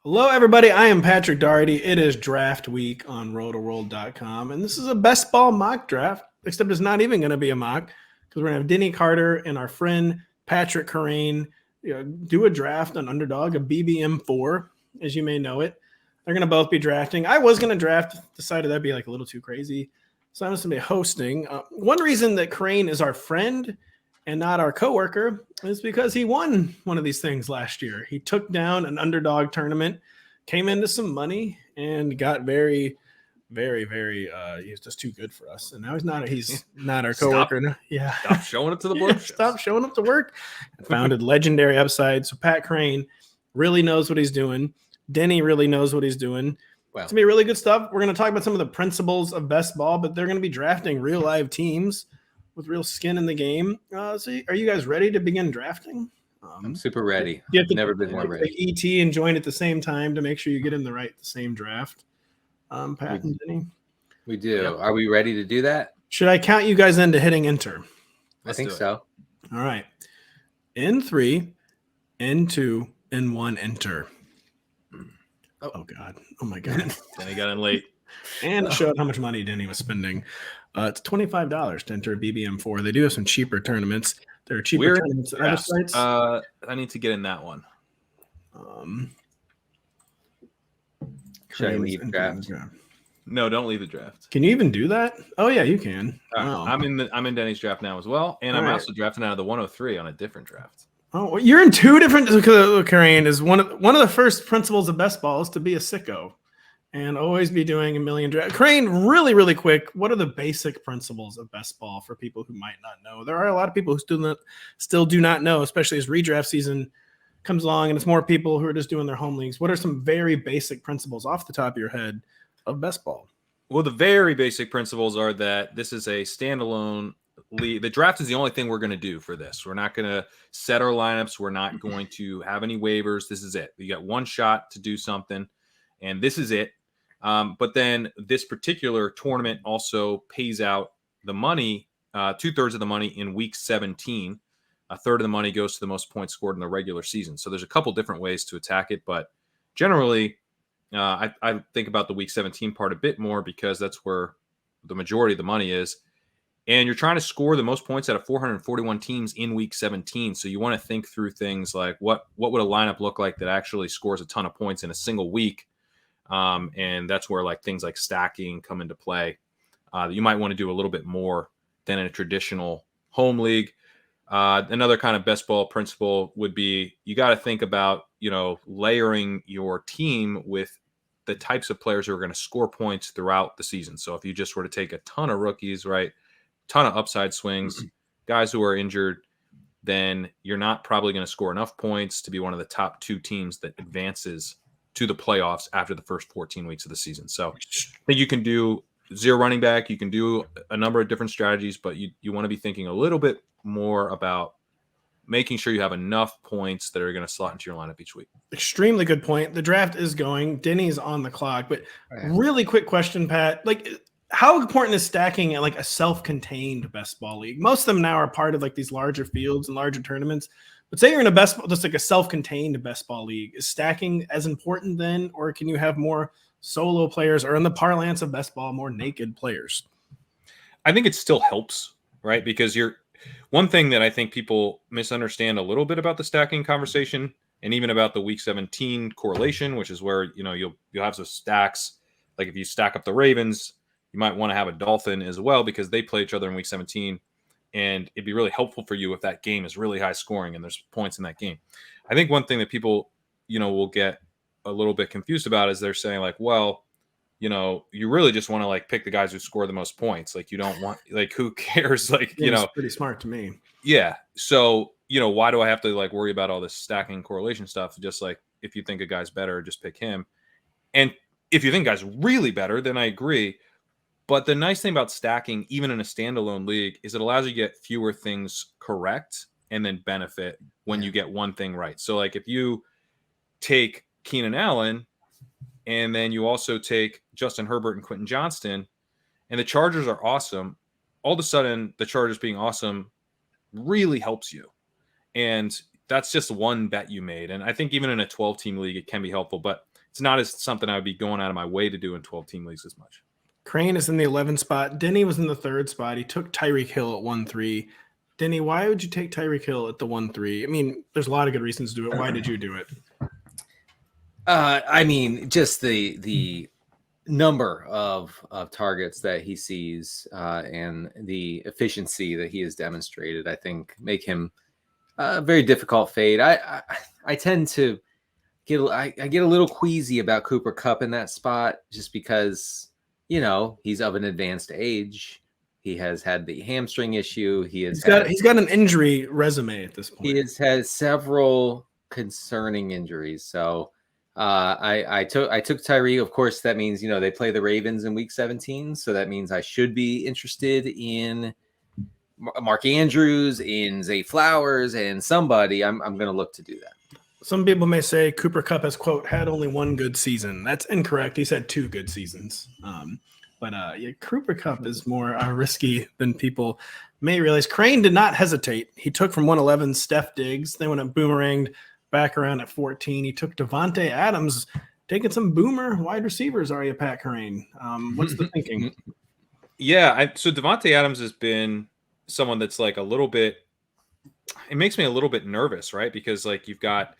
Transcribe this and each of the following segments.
Hello, everybody. I am Patrick Daugherty. It is draft week on Rotoworld.com, and this is a best ball mock draft, except it's not even going to be a mock because we're going to have Denny Carter and our friend Pat Kerrane do a draft on Underdog, a BBM4, as you may know it. They're going to both be drafting. I was going to draft, decided that'd be like a little too crazy, so I'm just going to be hosting. One reason that Kerrane is our friend and not our coworker is because he won one of these things last year. He took down an Underdog tournament, came into some money, and got very, very, very. He's just too good for us, and now he's not our coworker. Stop showing up to the work. Stop showing up to work. Founded Legendary Upside. So Pat Kerrane really knows what he's doing. Denny really knows what he's doing. Wow. It's gonna be really good stuff. We're gonna talk about some of the principles of best ball, but they're gonna be drafting real live teams with real skin in the game. So are you guys ready to begin drafting? I'm super ready. You have to never been more ready. ET and join at the same time to make sure you get in the same draft. Pat and Denny. We do. Yep. Are we ready to do that? Should I count you guys into hitting enter? I think so. All right. In 3, in 2, in 1, enter. Oh God. Oh my God. Denny got in late. And it showed how much money Denny was spending. It's $25 to enter BBM4. They do have some cheaper tournaments. There are cheaper tournaments at other sites. I need to get in that one. Should I leave draft? No, don't leave the draft. Can you even do that? Oh yeah, you can. Wow. I'm in Denny's draft now as well, and I'm also drafting out of the 103 on a different draft. Oh, well, you're in two different. Kerrane is one of the first principles of best ball is to be a sicko. And always be doing a million drafts. Kerrane, really, really quick. What are the basic principles of best ball for people who might not know? There are a lot of people who still do not know, especially as redraft season comes along and it's more people who are just doing their home leagues. What are some very basic principles off the top of your head of best ball? Well, the very basic principles are that this is a standalone league. The draft is the only thing we're going to do for this. We're not going to set our lineups. We're not going to have any waivers. This is it. You got one shot to do something, and this is it. But then this particular tournament also pays out the money, 2/3 of the money in week 17. A third of the money goes to the most points scored in the regular season. So there's a couple different ways to attack it. But generally, I think about the week 17 part a bit more because that's where the majority of the money is. And you're trying to score the most points out of 441 teams in week 17. So you want to think through things like what would a lineup look like that actually scores a ton of points in a single week? And that's where things like stacking come into play. You might want to do a little bit more than in a traditional home league. Another kind of best ball principle would be you got to think about, layering your team with the types of players who are going to score points throughout the season. So if you just were to take a ton of rookies, right, ton of upside swings, guys who are injured, then you're not probably going to score enough points to be one of the top 2 teams that advances to the playoffs after the first 14 weeks of the season. So I think you can do 0 running back. You can do a number of different strategies, but you want to be thinking a little bit more about making sure you have enough points that are going to slot into your lineup each week. Extremely good point. The draft is going. Denny's on the clock, but really quick question, Pat. How important is stacking at a self-contained best ball league? Most of them now are part of these larger fields and larger tournaments. But say you're in a just a self-contained best ball league. Is stacking as important then, or can you have more solo players, or in the parlance of best ball, more naked players? I think it still helps, right? Because one thing that I think people misunderstand a little bit about the stacking conversation, and even about the week 17 correlation, which is where you'll have some stacks. Like if you stack up the Ravens, you might want to have a Dolphin as well because they play each other in week 17. And it'd be really helpful for you if that game is really high scoring and there's points in that game. I think one thing that people, will get a little bit confused about is they're saying you really just want to pick the guys who score the most points. You don't want, who cares? It's pretty smart to me. Yeah. So, why do I have to worry about all this stacking correlation stuff? Just if you think a guy's better, just pick him. And if you think a guy's really better, then I agree. But the nice thing about stacking, even in a standalone league, is it allows you to get fewer things correct and then benefit when you get one thing right. So, if you take Keenan Allen and then you also take Justin Herbert and Quentin Johnston, and the Chargers are awesome, all of a sudden the Chargers being awesome really helps you. And that's just one bet you made. And I think even in a 12-team league, it can be helpful. But it's not as something I would be going out of my way to do in 12-team leagues as much. Crane is in the 11th spot. Denny was in the 3rd spot. He took Tyreek Hill at 1-3. Denny, why would you take Tyreek Hill at the 1-3? I mean, there's a lot of good reasons to do it. Why did you do it? I mean, just the number of targets that he sees and the efficiency that he has demonstrated, I think, make him a very difficult fade. I tend to get I get a little queasy about Cooper Kupp in that spot just because, you know, he's of an advanced age. He has had the hamstring issue. He's got an injury resume at this point. He has had several concerning injuries. So I took Tyree. Of course, that means, you know, they play the Ravens in week 17. So that means I should be interested in Mark Andrews, in Zay Flowers, and somebody. I'm going to look to do that. Some people may say Cooper Kupp has, quote, had only one good season. That's incorrect. He's had 2 good seasons. But Cooper Kupp is more risky than people may realize. Crane did not hesitate. He took from 111 Steph Diggs. They went up boomeranged back around at 14. He took Davante Adams, taking some boomer wide receivers. Are you, Pat Kerrane? What's the thinking? Yeah, so Davante Adams has been someone that's like a little bit. It makes me a little bit nervous, right? Because like you've got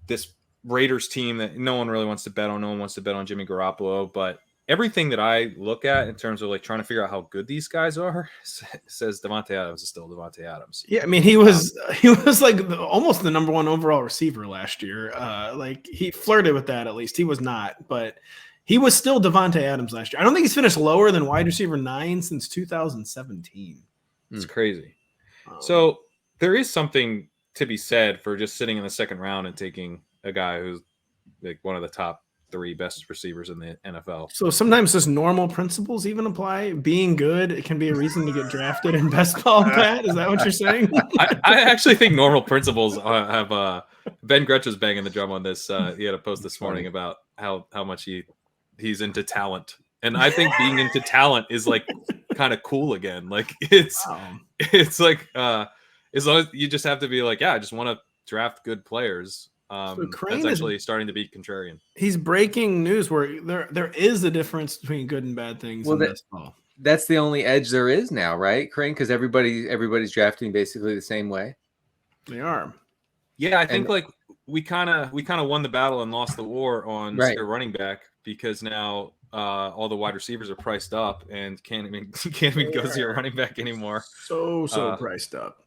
this Raiders team that no one really wants to bet on. No one wants to bet on Jimmy Garoppolo, but everything that I look at in terms of like trying to figure out how good these guys are says Davante Adams is still Davante Adams. Yeah, I mean he was like almost the number 1 overall receiver last year. Like he flirted with that at least. He was not, but he was still Davante Adams last year. I don't think he's finished lower than wide receiver 9 since 2017. It's crazy. So there is something to be said for just sitting in the second round and taking a guy who's like one of the top 3 best receivers in the NFL. So sometimes just normal principles even apply. Being good, it can be a reason to get drafted in best ball, Pat. Is that what you're saying? I actually think normal principles have Ben Gretsch was banging the drum on this. He had a post this morning about how much he's into talent. And I think being into talent is like kind of cool again. Like it's like as long as you just have to be like, yeah, I just want to draft good players. So that's actually starting to be contrarian. He's breaking news where there is a difference between good and bad things in baseball. That's the only edge there is now, right, Crane? Because everybody's drafting basically the same way. They are. Yeah, I think like we kind of won the battle and lost the war on running back because now all the wide receivers are priced up and can't even go zero running back anymore. So priced up.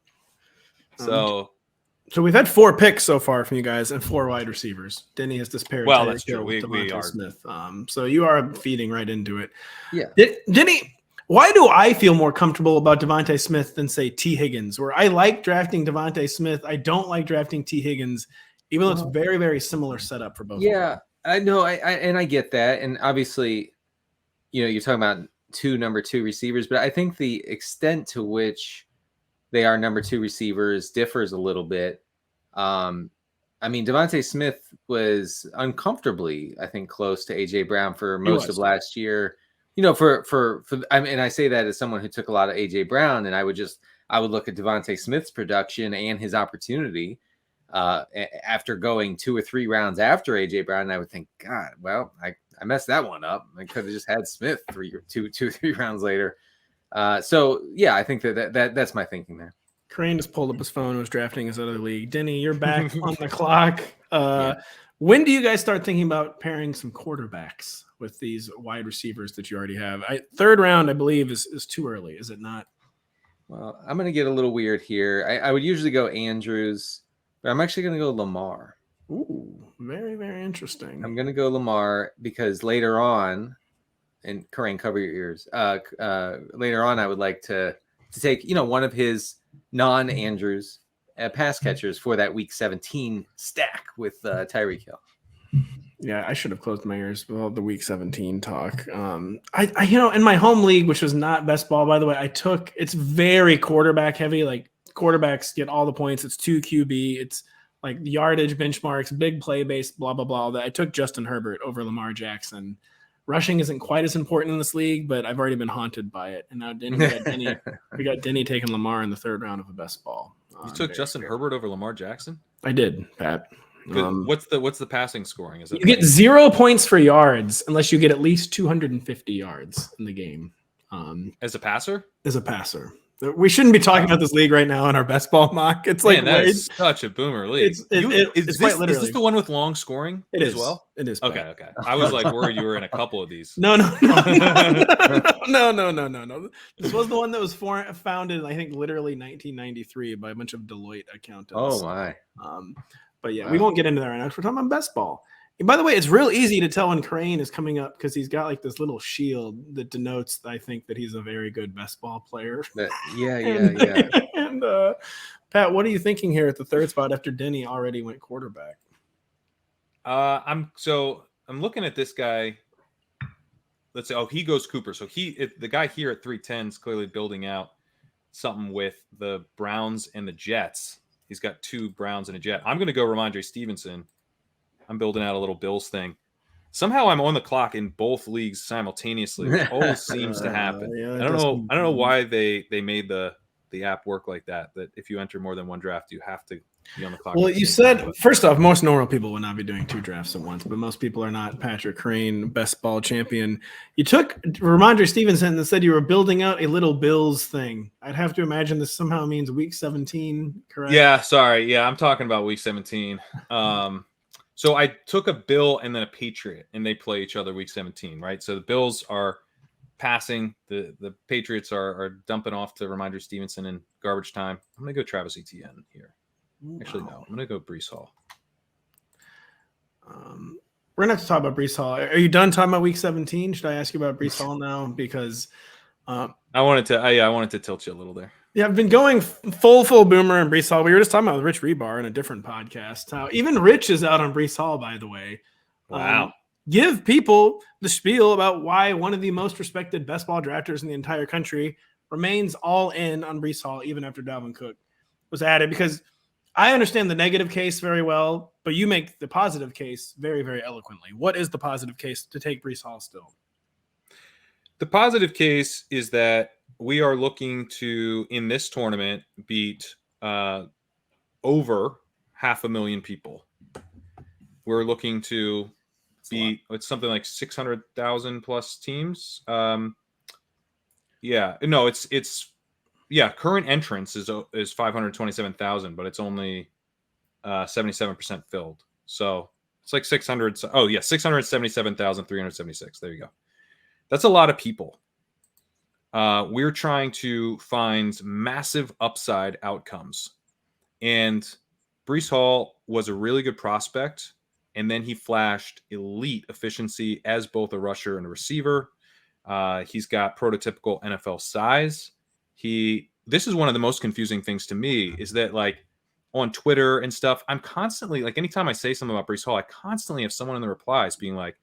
So we've had 4 picks so far from you guys and 4 wide receivers. Denny has this pair. Well, that's true. We are Smith. So you are feeding right into it. Yeah. Denny, why do I feel more comfortable about Devontae Smith than say T. Higgins? Where I like drafting Devontae Smith, I don't like drafting T. Higgins, even though it's very, very similar setup for both. Yeah, I know. I get that, and obviously, you know, you're talking about 2 number 2 receivers, but I think the extent to which they are number 2 receivers differs a little bit. I mean, Devontae Smith was uncomfortably, I think, close to AJ Brown for most of last year. You know, I mean, and I say that as someone who took a lot of AJ Brown, and I would look at Devontae Smith's production and his opportunity after going 2 or 3 rounds after AJ Brown, and I would think, God, well, I messed that one up. I could have just had Smith 2 or 3 rounds later. So yeah, I think that's my thinking there. Kerrane just pulled up his phone and was drafting his other league. Denny, you're back on the clock. When do you guys start thinking about pairing some quarterbacks with these wide receivers that you already have? 3rd round, I believe, is too early, is it not? Well, I'm going to get a little weird here. I would usually go Andrews, but I'm actually going to go Lamar. Ooh, very, very interesting. I'm going to go Lamar because later on, and Kerrane, cover your ears. Later on, I would like to take, you know, one of his non-Andrews pass catchers for that week 17 stack with Tyreek Hill. Yeah, I should have closed my ears with all the week 17 talk. I you know, in my home league, which was not best ball, by the way, it's very quarterback heavy. Like quarterbacks get all the points. It's 2 QB. It's like yardage benchmarks, big play based, blah, blah, blah. I took Justin Herbert over Lamar Jackson. Rushing isn't quite as important in this league, but I've already been haunted by it. And now we got Denny taking Lamar in the 3rd round of a best ball. You took Justin Herbert over Lamar Jackson? I did, Pat. What's the passing scoring? Is it you get 0 points for yards unless you get at least 250 yards in the game as a passer? As a passer. We shouldn't be talking about this league right now in our best ball mock. It's Man, that is such a boomer league. It's quite literally. Is this the one with long scoring as well? It is. Okay. I was like worried you were in a couple of these. No. No. This was the one that was founded, I think, literally 1993 by a bunch of Deloitte accountants. Oh my. But yeah, we won't get into that right now. We're talking about best ball. And by the way, it's real easy to tell when Kerrane is coming up because he's got like this little shield that denotes, I think, that he's a very good best ball player. Yeah. And Pat, what are you thinking here at the third spot after Denny already went quarterback? I'm looking at this guy. Let's say, he goes Cooper. So the guy here at 310 is clearly building out something with the Browns and the Jets. He's got 2 Browns and a Jet. I'm going to go Ramondre Stevenson. I'm building out a little Bills thing. Somehow I'm on the clock in both leagues simultaneously. It always seems to happen. I don't know why they made the app work like that. That if you enter more than one draft, you have to be on the clock. Well, you said first off, most normal people would not be doing 2 drafts at once, but most people are not. Patrick Kerrane, best ball champion. You took Ramondre Stevenson and said you were building out a little Bills thing. I'd have to imagine this somehow means week 17, correct? Yeah, sorry. Yeah, I'm talking about week 17. So I took a Bill and then a Patriot, and they play each other week 17, right? So the Bills are passing. The Patriots are dumping off to Ramondre Stevenson in garbage time. I'm going to go Travis Etienne here. Actually, no. I'm going to go Breece Hall. We're going to have to talk about Breece Hall. Are you done talking about week 17? Should I ask you about Breece Hall now? Because I wanted to tilt you a little there. Yeah, I've been going full boomer and Breece Hall. We were just talking about Rich Rebar in a different podcast. How even Rich is out on Breece Hall, by the way. Wow. Give people the spiel about why one of the most respected best ball drafters in the entire country remains all in on Breece Hall even after Dalvin Cook was added. Because I understand the negative case very well, but you make the positive case very, very eloquently. What is the positive case to take Breece Hall still? The positive case is that we are looking to, in this tournament, beat over 500,000 people. We're looking to beat it's something like 600,000 plus teams. Current entrance is 527,000, but it's only 77% filled. So it's like 677,376. There you go. That's a lot of people. We're trying to find massive upside outcomes. And Breece Hall was a really good prospect, and then he flashed elite efficiency as both a rusher and a receiver. He's got prototypical NFL size. This is one of the most confusing things to me is that, like, on Twitter and stuff, I'm constantly, like, anytime I say something about Breece Hall, I constantly have someone in the replies being like,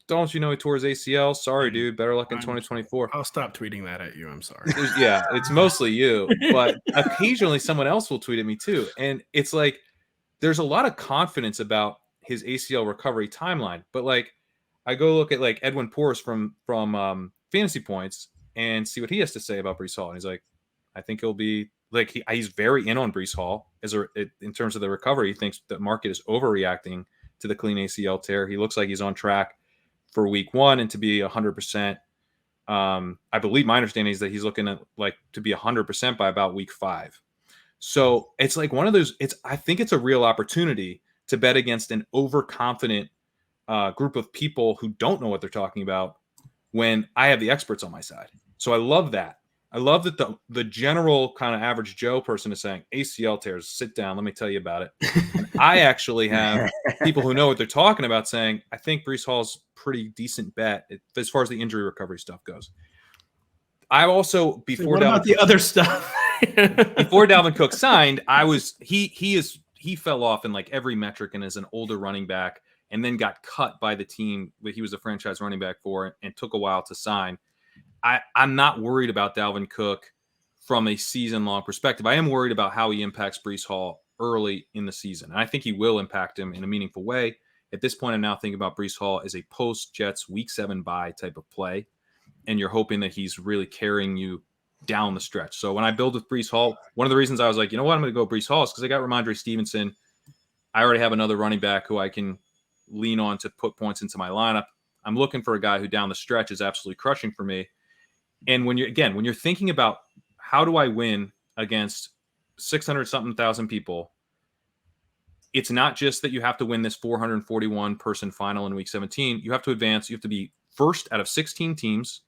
don't you know he tore his ACL? Sorry, dude. Better luck in 2024. I'll stop tweeting that at you. I'm sorry. Yeah, it's mostly you. But occasionally someone else will tweet at me too. And it's like there's a lot of confidence about his ACL recovery timeline. But, like, I go look at, like, Edwin Porras from Fantasy Points and see what he has to say about Breece Hall. And he's like, I think he'll be like he's very in on Breece Hall in terms of the recovery. He thinks the market is overreacting to the clean ACL tear. He looks like he's on track for week 1 and to be 100%. I believe my understanding is that he's looking at, like, to be 100% by about week 5. So it's like one of those, I think it's a real opportunity to bet against an overconfident group of people who don't know what they're talking about when I have the experts on my side. So I love that. I love that the general kind of average Joe person is saying ACL tears, sit down, let me tell you about it. And I actually have people who know what they're talking about saying, I think Breece Hall's pretty decent bet as far as the injury recovery stuff goes. I also, before what about the other stuff? Before Dalvin Cook signed, he fell off in, like, every metric and is an older running back and then got cut by the team that he was a franchise running back for and took a while to sign. I'm not worried about Dalvin Cook from a season-long perspective. I am worried about how he impacts Breece Hall early in the season. And I think he will impact him in a meaningful way. At this point, I'm now thinking about Breece Hall as a post-Jets Week 7 bye type of play. And you're hoping that he's really carrying you down the stretch. So when I build with Breece Hall, one of the reasons I was like, you know what, I'm going to go Breece Hall is because I got Ramondre Stevenson I already have another running back who I can lean on to put points into my lineup. I'm looking for a guy who down the stretch is absolutely crushing for me. And when you're thinking about how do I win against 600 something thousand people, it's not just that you have to win this 441 person final in week 17. You have to advance. You have to be first out of 16 teams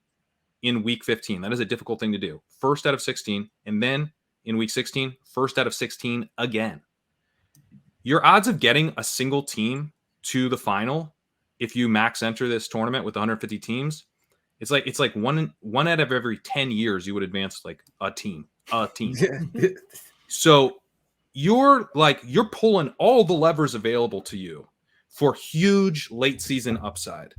in week 15. That is a difficult thing to do. First out of 16. And then in week 16, first out of 16 again. Your odds of getting a single team to the final, if you max enter this tournament with 150 teams, it's like one out of every 10 years you would advance like a team. So you're pulling all the levers available to you for huge late season upside.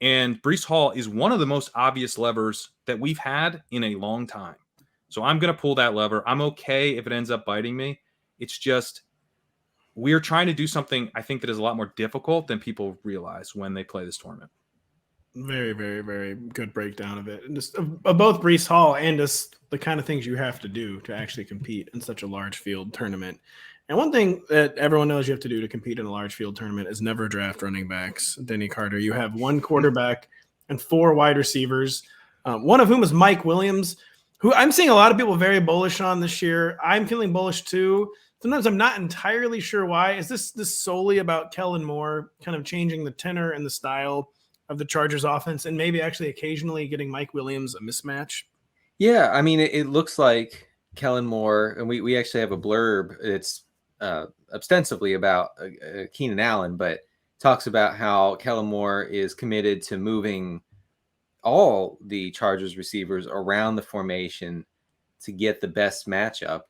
And Breece Hall is one of the most obvious levers that we've had in a long time. So I'm going to pull that lever. I'm okay if it ends up biting me. It's just we're trying to do something I think that is a lot more difficult than people realize when they play this tournament. Very, very, very good breakdown of it. And just of both Breece Hall and just the kind of things you have to do to actually compete in such a large field tournament. And one thing that everyone knows you have to do to compete in a large field tournament is never draft running backs. Denny Carter, you have one quarterback and 4 wide receivers, one of whom is Mike Williams, who I'm seeing a lot of people very bullish on this year. I'm feeling bullish too. Sometimes I'm not entirely sure why. Is this solely about Kellen Moore kind of changing the tenor and the style of the Chargers offense and maybe actually occasionally getting Mike Williams a mismatch? Yeah, I mean, it looks like Kellen Moore, and we actually have a blurb. It's ostensibly about Keenan Allen, but talks about how Kellen Moore is committed to moving all the Chargers receivers around the formation to get the best matchup.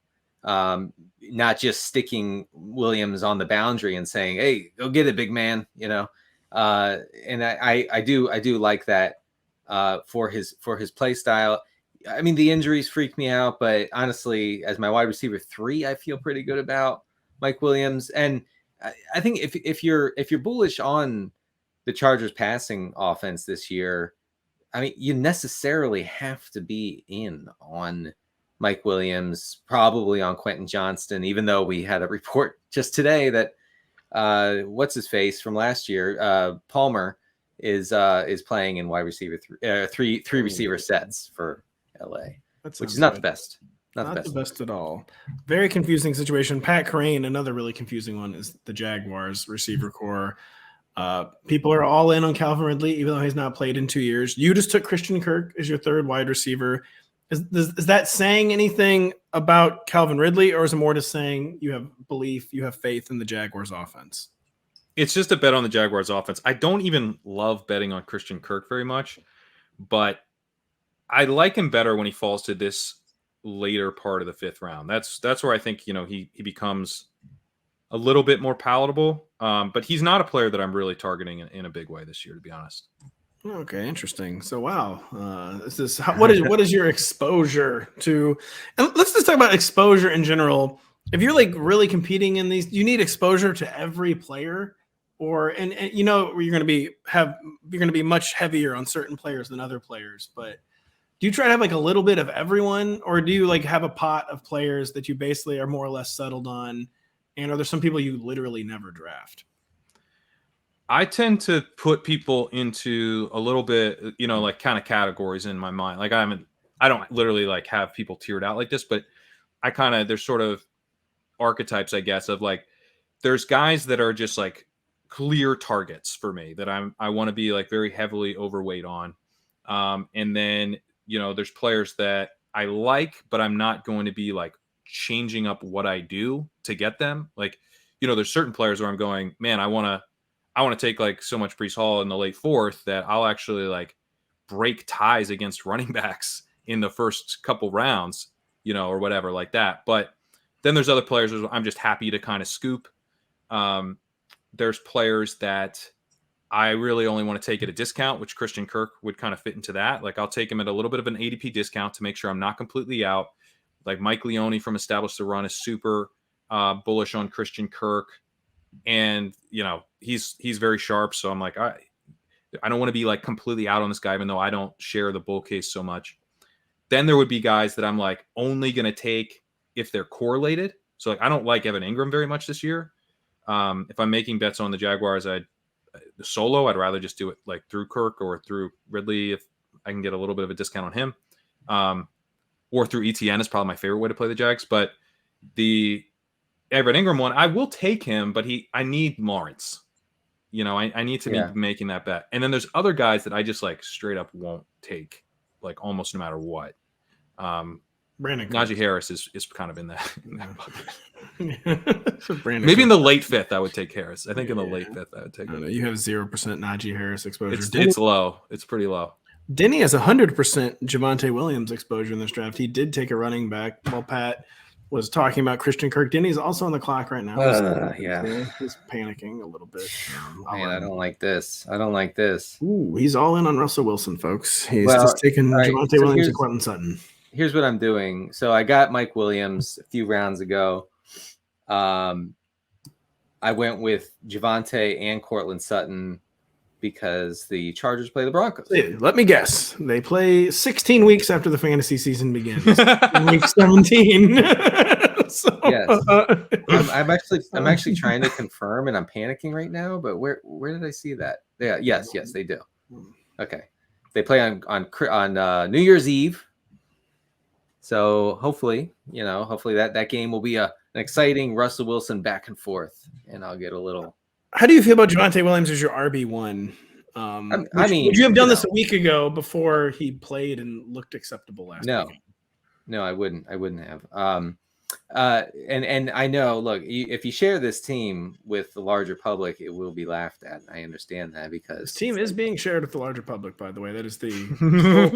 Not just sticking Williams on the boundary and saying, "Hey, go get it, big man," you know. And I do like that for his play style. I mean, the injuries freak me out, but honestly, as my wide receiver 3, I feel pretty good about Mike Williams. And I think if you're bullish on the Chargers passing offense this year, I mean, you necessarily have to be in on Mike Williams, probably on Quentin Johnston, even though we had a report just today that what's his face from last year, Palmer is playing in wide receiver three receiver sets for LA, which is not the best. Not the best at all. Very confusing situation. Pat Kerrane, another really confusing one, is the Jaguars receiver core. People are all in on Calvin Ridley, even though he's not played in 2 years. You just took Christian Kirk as your third wide receiver. Is that saying anything about Calvin Ridley, or is it more just saying you have belief, you have faith in the Jaguars offense? It's just a bet on the Jaguars offense. I don't even love betting on Christian Kirk very much, but I like him better when he falls to this later part of the 5th round. That's where I think, he becomes a little bit more palatable. But he's not a player that I'm really targeting in a big way this year, to be honest. Okay, interesting. So, wow, what is your exposure to? And let's just talk about exposure in general. If you're like really competing in these, you need exposure to every player, and you're going to be much heavier on certain players than other players. But do you try to have like a little bit of everyone, or do you like have a pot of players that you basically are more or less settled on? And are there some people you literally never draft? I tend to put people into a little bit, like kind of categories in my mind. Like I don't literally like have people tiered out like this, but there's sort of archetypes, I guess, of like, there's guys that are just like clear targets for me that I want to be like very heavily overweight on. And then, there's players that I like, but I'm not going to be like changing up what I do to get them. Like, there's certain players where I'm going, man, I want to take like so much Breece Hall in the late 4th that I'll actually like break ties against running backs in the first couple rounds, or whatever like that. But then there's other players I'm just happy to kind of scoop. There's players that I really only want to take at a discount, which Christian Kirk would kind of fit into that. Like I'll take him at a little bit of an ADP discount to make sure I'm not completely out. Like Mike Leone from Establish the Run is super bullish on Christian Kirk. And, he's very sharp. So I'm like, I don't want to be like completely out on this guy, even though I don't share the bull case so much. Then there would be guys that I'm like only going to take if they're correlated. So like, I don't like Evan Ingram very much this year. If I'm making bets on the Jaguars, I'd rather just do it like through Kirk or through Ridley if I can get a little bit of a discount on him. Or through ETN is probably my favorite way to play the Jags. But the Everett Ingram one, I will take him, but I need Lawrence. I need to be making that bet. And then there's other guys that I just like straight up won't take, like almost no matter what. Najee Harris is kind of in that bucket. Maybe in the late fifth, I would take Harris. I think in the late fifth, I would take him. You have 0% Najee Harris exposure. It's low. It's pretty low. Denny has 100% Javonte Williams exposure in this draft. He did take a running back while Pat was talking about Christian Kirk. Denny's also on the clock right now. He's panicking a little bit. Man, I don't like this. Ooh, he's all in on Russell Wilson, folks. He's just taking Javonte Williams and Courtland Sutton. Here's what I'm doing. So I got Mike Williams a few rounds ago. I went with Javonte and Courtland Sutton because the Chargers play the Broncos. Let me guess. They play 16 weeks after the fantasy season begins. Week 17. Yes. I'm actually trying to confirm, and I'm panicking right now. But where did I see that? Yeah. Yes, they do. Okay. They play on New Year's Eve. So hopefully that game will be an exciting Russell Wilson back and forth, and I'll get a little. How do you feel about Javonte Williams as your RB1? Would you have done this a week ago before he played and looked acceptable last week? No, I wouldn't have. And I know, look, if you share this team with the larger public, it will be laughed at. I understand that because this team is being shared with the larger public, by the way. That is the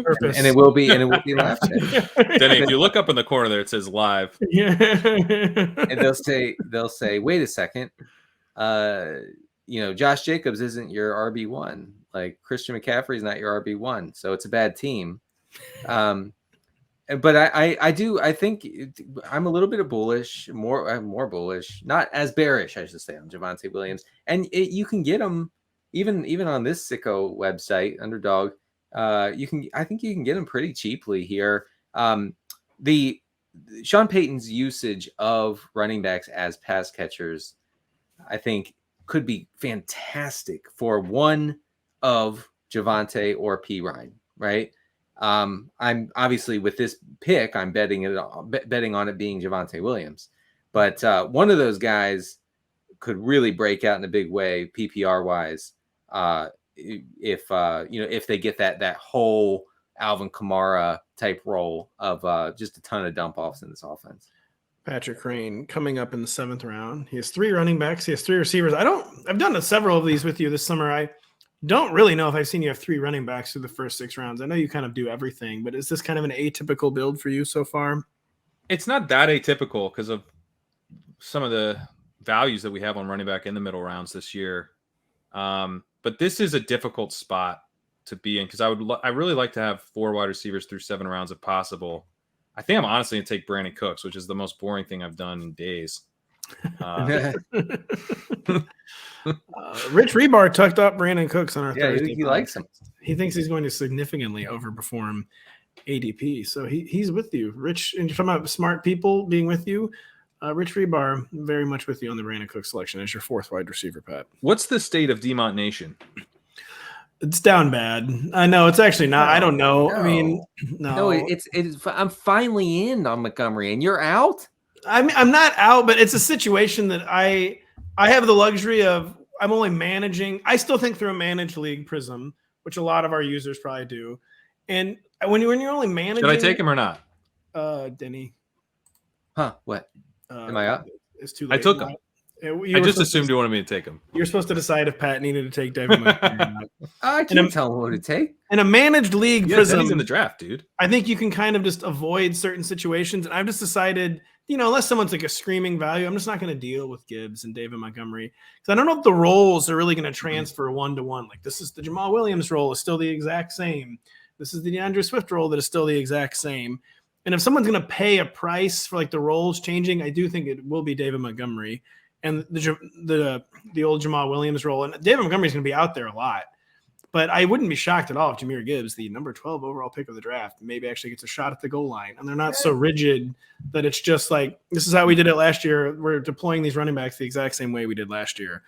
purpose. And it will be laughed at. Denny, if you look up in the corner there, it says live. Yeah. And they'll say, wait a second. Josh Jacobs isn't your RB1. Like Christian McCaffrey is not your RB1. So it's a bad team. But I think I'm a little bit bullish, more bullish, not as bearish, I should say, on Javonte Williams. And you can get him even on this sicko website, Underdog. I think you can get him pretty cheaply here. The Sean Payton's usage of running backs as pass catchers, I think, could be fantastic for one of Javonte or P. Ryan, right? I'm obviously with this pick, I'm betting on it being Javonte Williams, but one of those guys could really break out in a big way PPR wise. If they get that whole Alvin Kamara type role of just a ton of dump offs in this offense. Pat Kerrane coming up in the 7th round. He has 3 running backs. He has 3 receivers. I've done several of these with you this summer. I don't really know if I've seen you have 3 running backs through the first 6 rounds. I know you kind of do everything, but is this kind of an atypical build for you so far? It's not that atypical because of some of the values that we have on running back in the middle rounds this year. But this is a difficult spot to be in because I really like to have 4 wide receivers through 7 rounds if possible. I think I'm honestly going to take Brandon Cooks, which is the most boring thing I've done in days. Rich Rebar tucked up Brandon Cooks on our Thursday. He likes him. He thinks he's going to significantly overperform ADP. So he's with you. Rich, and you're talking about smart people being with you. Rich Rebar, very much with you on the Brandon Cooks selection as your 4th wide receiver, Pat. What's the state of Demont Nation? It's down bad. I know it's actually not. I don't know. No. I mean, no. It's. I'm finally in on Montgomery, and you're out. I'm not out, but it's a situation that I have the luxury of. I'm only managing. I still think through a managed league prism, which a lot of our users probably do. And when you're only managing, should I take him or not? Denny. Huh? What? Am I out? It's too late. I took him. I just assumed you wanted me to take him. You're supposed to decide if Pat needed to take David Montgomery. I can't tell him what to take. In a managed league prism, he's in the draft, dude. I think you can kind of just avoid certain situations. And I've just decided, unless someone's like a screaming value, I'm just not going to deal with Gibbs and David Montgomery because I don't know if the roles are really going to transfer 1-to-1. Like this is the Jamal Williams role is still the exact same. This is the DeAndre Swift role that is still the exact same. And if someone's going to pay a price for like the roles changing, I do think it will be David Montgomery. And the old Jamal Williams role. And David Montgomery is going to be out there a lot. But I wouldn't be shocked at all if Jahmyr Gibbs, the number 12 overall pick of the draft, maybe actually gets a shot at the goal line. And they're not so rigid that it's just like, this is how we did it last year. We're deploying these running backs the exact same way we did last year.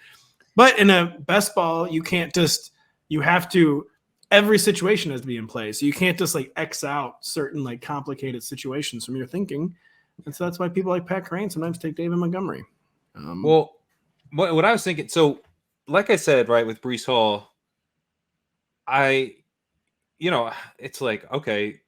But in a best ball, you can't just – you have to – every situation has to be in play. So you can't just like X out certain like complicated situations from your thinking. And so that's why people like Pat Kerrane sometimes take David Montgomery. Well, what I was thinking – so like I said, right, with Breece Hall – it's like, okay,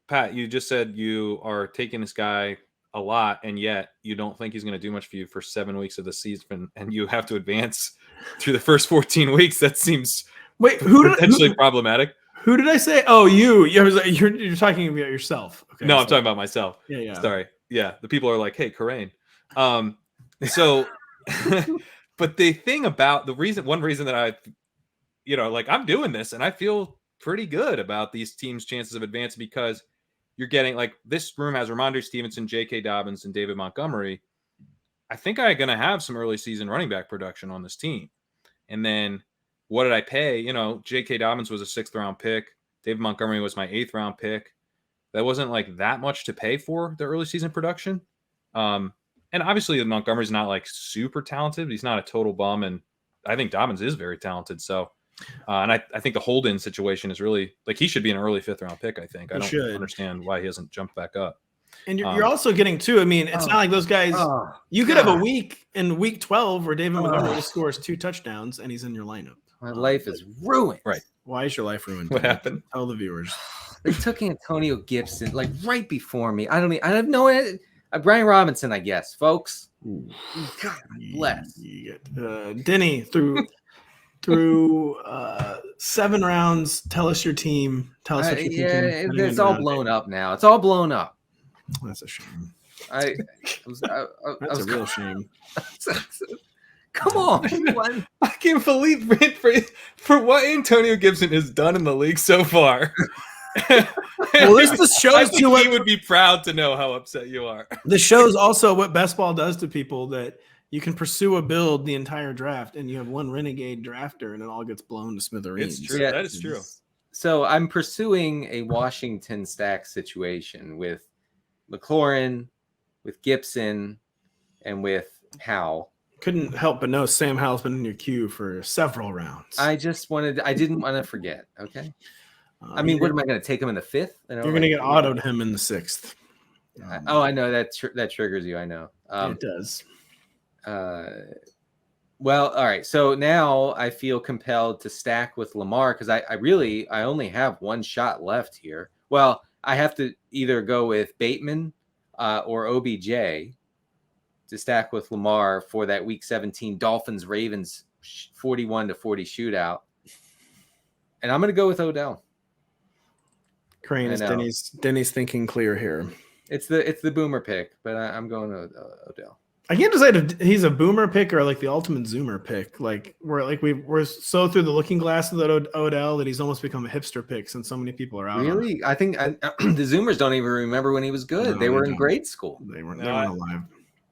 Pat, you just said you are taking this guy a lot, and yet you don't think he's going to do much for you for 7 weeks of the season, and you have to advance through the first 14 weeks. That seems potentially problematic. Who did I say? Oh, you. You're talking about yourself. Okay, no, I'm talking about myself. Yeah. Sorry. Yeah, the people are like, hey, Kerrane. So, but the thing about one reason that I I'm doing this and I feel pretty good about these teams' chances of advancing because you're getting like this room has Ramondre Stevenson, J.K. Dobbins, and David Montgomery. I think I'm going to have some early season running back production on this team. And then what did I pay? J.K. Dobbins was a 6th round pick. David Montgomery was my 8th round pick. That wasn't like that much to pay for the early season production. And obviously Montgomery's not like super talented. But he's not a total bum. And I think Dobbins is very talented. So, and I think the hold-in situation is really like he should be an early 5th round pick. I think I don't understand why he hasn't jumped back up. And you're also getting too. I mean, it's not like those guys. You could have a week in week 12 where David Montgomery scores 2 touchdowns and he's in your lineup. My life is ruined. Right? Why is your life ruined? What happened? Tell the viewers. They took Antonio Gibson like right before me. I have no idea. Brian Robinson, I guess, folks. God bless. Denny through 7 rounds. Tell us your team. Tell us what you're thinking. It's all blown up now. It's all blown up. That's a shame. That's a real shame. Come on. I can't believe for what Antonio Gibson has done in the league so far. Well, this just shows you what he would be proud to know how upset you are. This shows also what best ball does to people, that you can pursue a build the entire draft and you have one renegade drafter and it all gets blown to smithereens. It's true. Yeah, that is true. So I'm pursuing a Washington stack situation with McLaurin, with Gibson, and with Howell. Couldn't help but know Sam Howell's been in your queue for several rounds. I didn't want to forget. Okay. I mean, what am I going to take him in the 5th? You're going to get autoed him in the 6th. I know that triggers you. I know. It does. Well, all right. So now I feel compelled to stack with Lamar because I only have one shot left here. Well, I have to either go with Bateman or OBJ to stack with Lamar for that Week 17 Dolphins-Ravens 41-40 shootout. And I'm going to go with Odell. Kerrane is Denny's thinking clear here. It's the boomer pick, but I'm going to Odell. I can't decide if he's a boomer pick or like the ultimate zoomer pick. Like we're so through the looking glass of that Odell that he's almost become a hipster pick since so many people are out. Really? I think the zoomers don't even remember when he was good. No, they were in grade school. They weren't alive.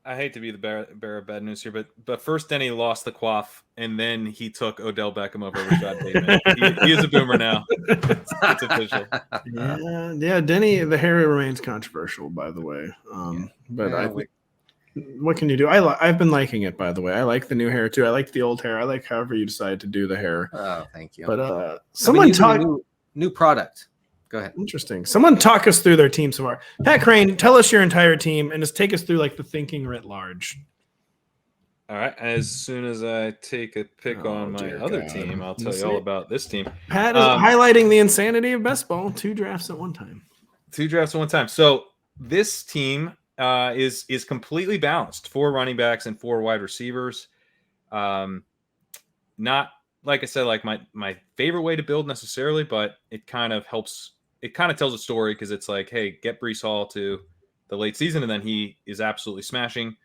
I hate to be the bearer of bad news here, but first Denny lost the quaff, and then he took Odell Beckham over Rashad Bateman. He is a boomer now. It's official. Yeah, Denny, the hair remains controversial, by the way. What can you do? I've been liking it, by the way. I like the new hair too. I like the old hair. I like however you decide to do the hair. Oh, thank you. But someone talk new product. Go ahead. Interesting. Someone talk us through their team so far. Pat Kerrane, tell us your entire team and just take us through like the thinking writ large. All right. As soon as I take a pick on my other team, I'll tell you all about this team. Pat is highlighting the insanity of best ball. 2 drafts at one time. So this team is completely balanced. 4 running backs and 4 wide receivers. Not like I said, like my favorite way to build necessarily, but it kind of helps. It kind of tells a story because it's like, hey, get Breece Hall to the late season, and then he is absolutely smashing.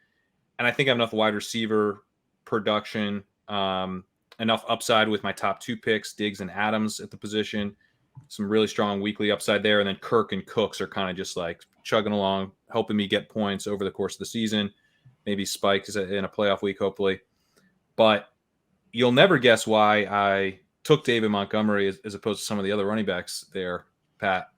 And I think I have enough wide receiver production, enough upside with my top 2 picks, Diggs and Adams at the position. Some really strong weekly upside there. And then Kirk and Cooks are kind of just like chugging along, helping me get points over the course of the season. Maybe Spike is in a playoff week, hopefully. But you'll never guess why I took David Montgomery as opposed to some of the other running backs there, Pat.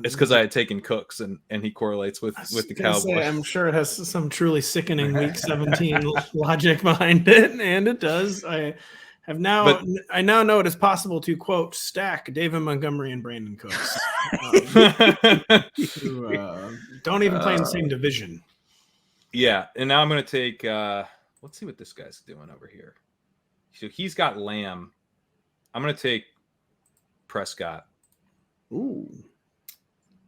It's because I had taken Cooks, and he correlates with the Cowboys. I'm sure it has some truly sickening Week 17 logic behind it, and it does. I now know it is possible to quote stack David Montgomery and Brandon Cooks, who don't even play in the same division. Yeah, and now I'm going to take. Let's see what this guy's doing over here. So he's got Lamb. I'm going to take Prescott. Ooh.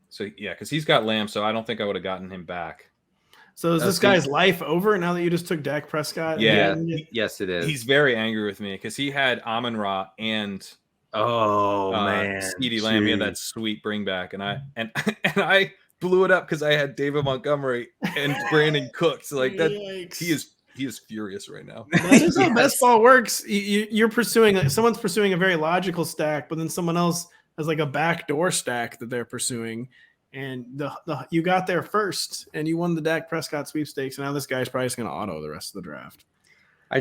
So, yeah, because he's got Lamb, so I don't think I would have gotten him back. So is this guy's life over now that you just took Dak Prescott? Yeah. Yes, it is. He's very angry with me because he had Amon-Ra and CeeDee Lamb. He had that sweet bring back, and I blew it up because I had David Montgomery and Brandon Cooks. Like that, he is furious right now. That is how best ball works. You're pursuing someone's pursuing a very logical stack, but then someone else has like a backdoor stack that they're pursuing, and you got there first, and you won the Dak Prescott sweepstakes, and now this guy's probably just going to auto the rest of the draft. I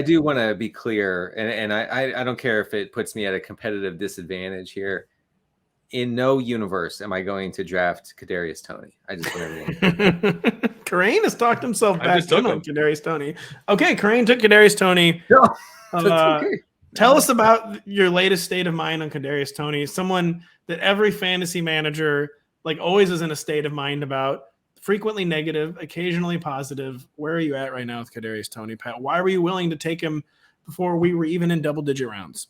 do want to be clear, and I don't care if it puts me at a competitive disadvantage here. In no universe am I going to draft Kadarius Toney. I just want everyone. Kerrane has talked himself back in on Kadarius Toney. Okay, Kerrane took Kadarius Toney. Okay. Tell us about your latest state of mind on Kadarius Toney, someone that every fantasy manager always is in a state of mind about, frequently negative, occasionally positive. Where are you at right now with Kadarius Toney, Pat? Why were you willing to take him before we were even in double-digit rounds?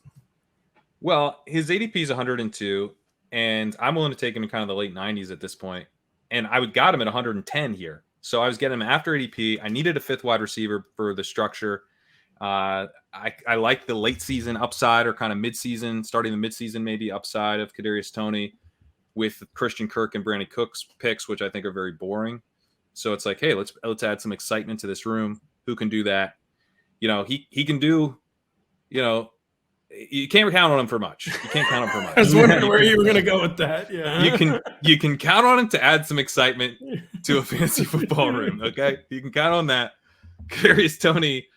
Well, his ADP is 102, and I'm willing to take him in kind of the late 90s at this point. And I got him at 110 here. So I was getting him after ADP. I needed a fifth wide receiver for the structure. I like the late season upside, or kind of mid-season, starting the mid-season maybe upside of Kadarius Toney with Christian Kirk and Brandon Cooks picks, which I think are very boring. So it's like, hey, let's add some excitement to this room. Who can do that? He can do, you can't count on him for much. You can't count on him for much. I was wondering where you were going to go with that. Yeah, you can count on him to add some excitement to a fantasy football room. Okay, you can count on that. Kadarius Toney,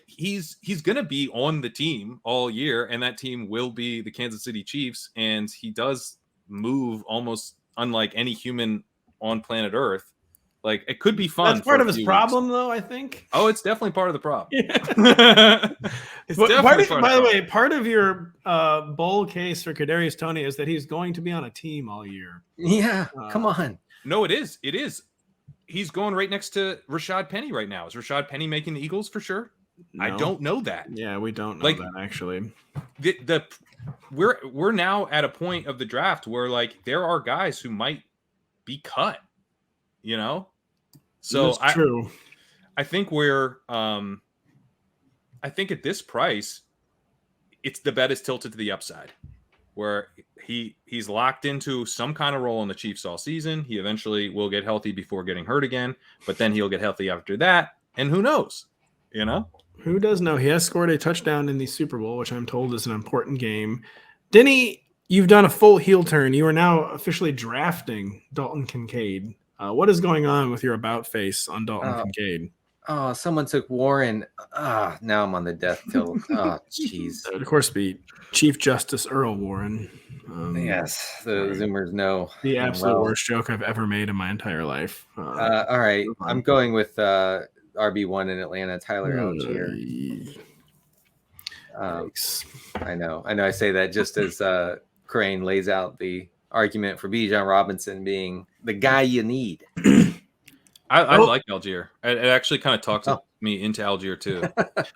he's going to be on the team all year, and that team will be the Kansas City Chiefs. And he does move almost unlike any human on planet Earth. It could be fun. That's part of his problem, though, I think. Oh, it's definitely part of the problem. Yeah. By the way, part of your bull case for Kadarius Toney is that he's going to be on a team all year. Yeah, come on. No, it is. It is. He's going right next to Rashad Penny right now. Is Rashad Penny making the Eagles for sure? No. I don't know that. Yeah, we don't know that, actually. We're now at a point of the draft where there are guys who might be cut. So that's true. I think I think at this price, the bet is tilted to the upside, where he's locked into some kind of role in the Chiefs all season. He eventually will get healthy before getting hurt again, but then he'll get healthy after that. And who knows, Who does know? He has scored a touchdown in the Super Bowl, which I'm told is an important game. Denny, you've done a full heel turn. You are now officially drafting Dalton Kincaid. What is going on with your about face on Dalton Kincaid? Oh, someone took Warren. Now I'm on the death till. Oh, jeez. Of course, be Chief Justice Earl Warren. Yes, the Zoomers know. The absolute worst joke I've ever made in my entire life. All right, I'm going with RB1 in Atlanta, Tyler Algier. I know. I say that just as Kerrane lays out the argument for Bijan Robinson being the guy you need. I like Algier. It actually kind of talks me into Algier too.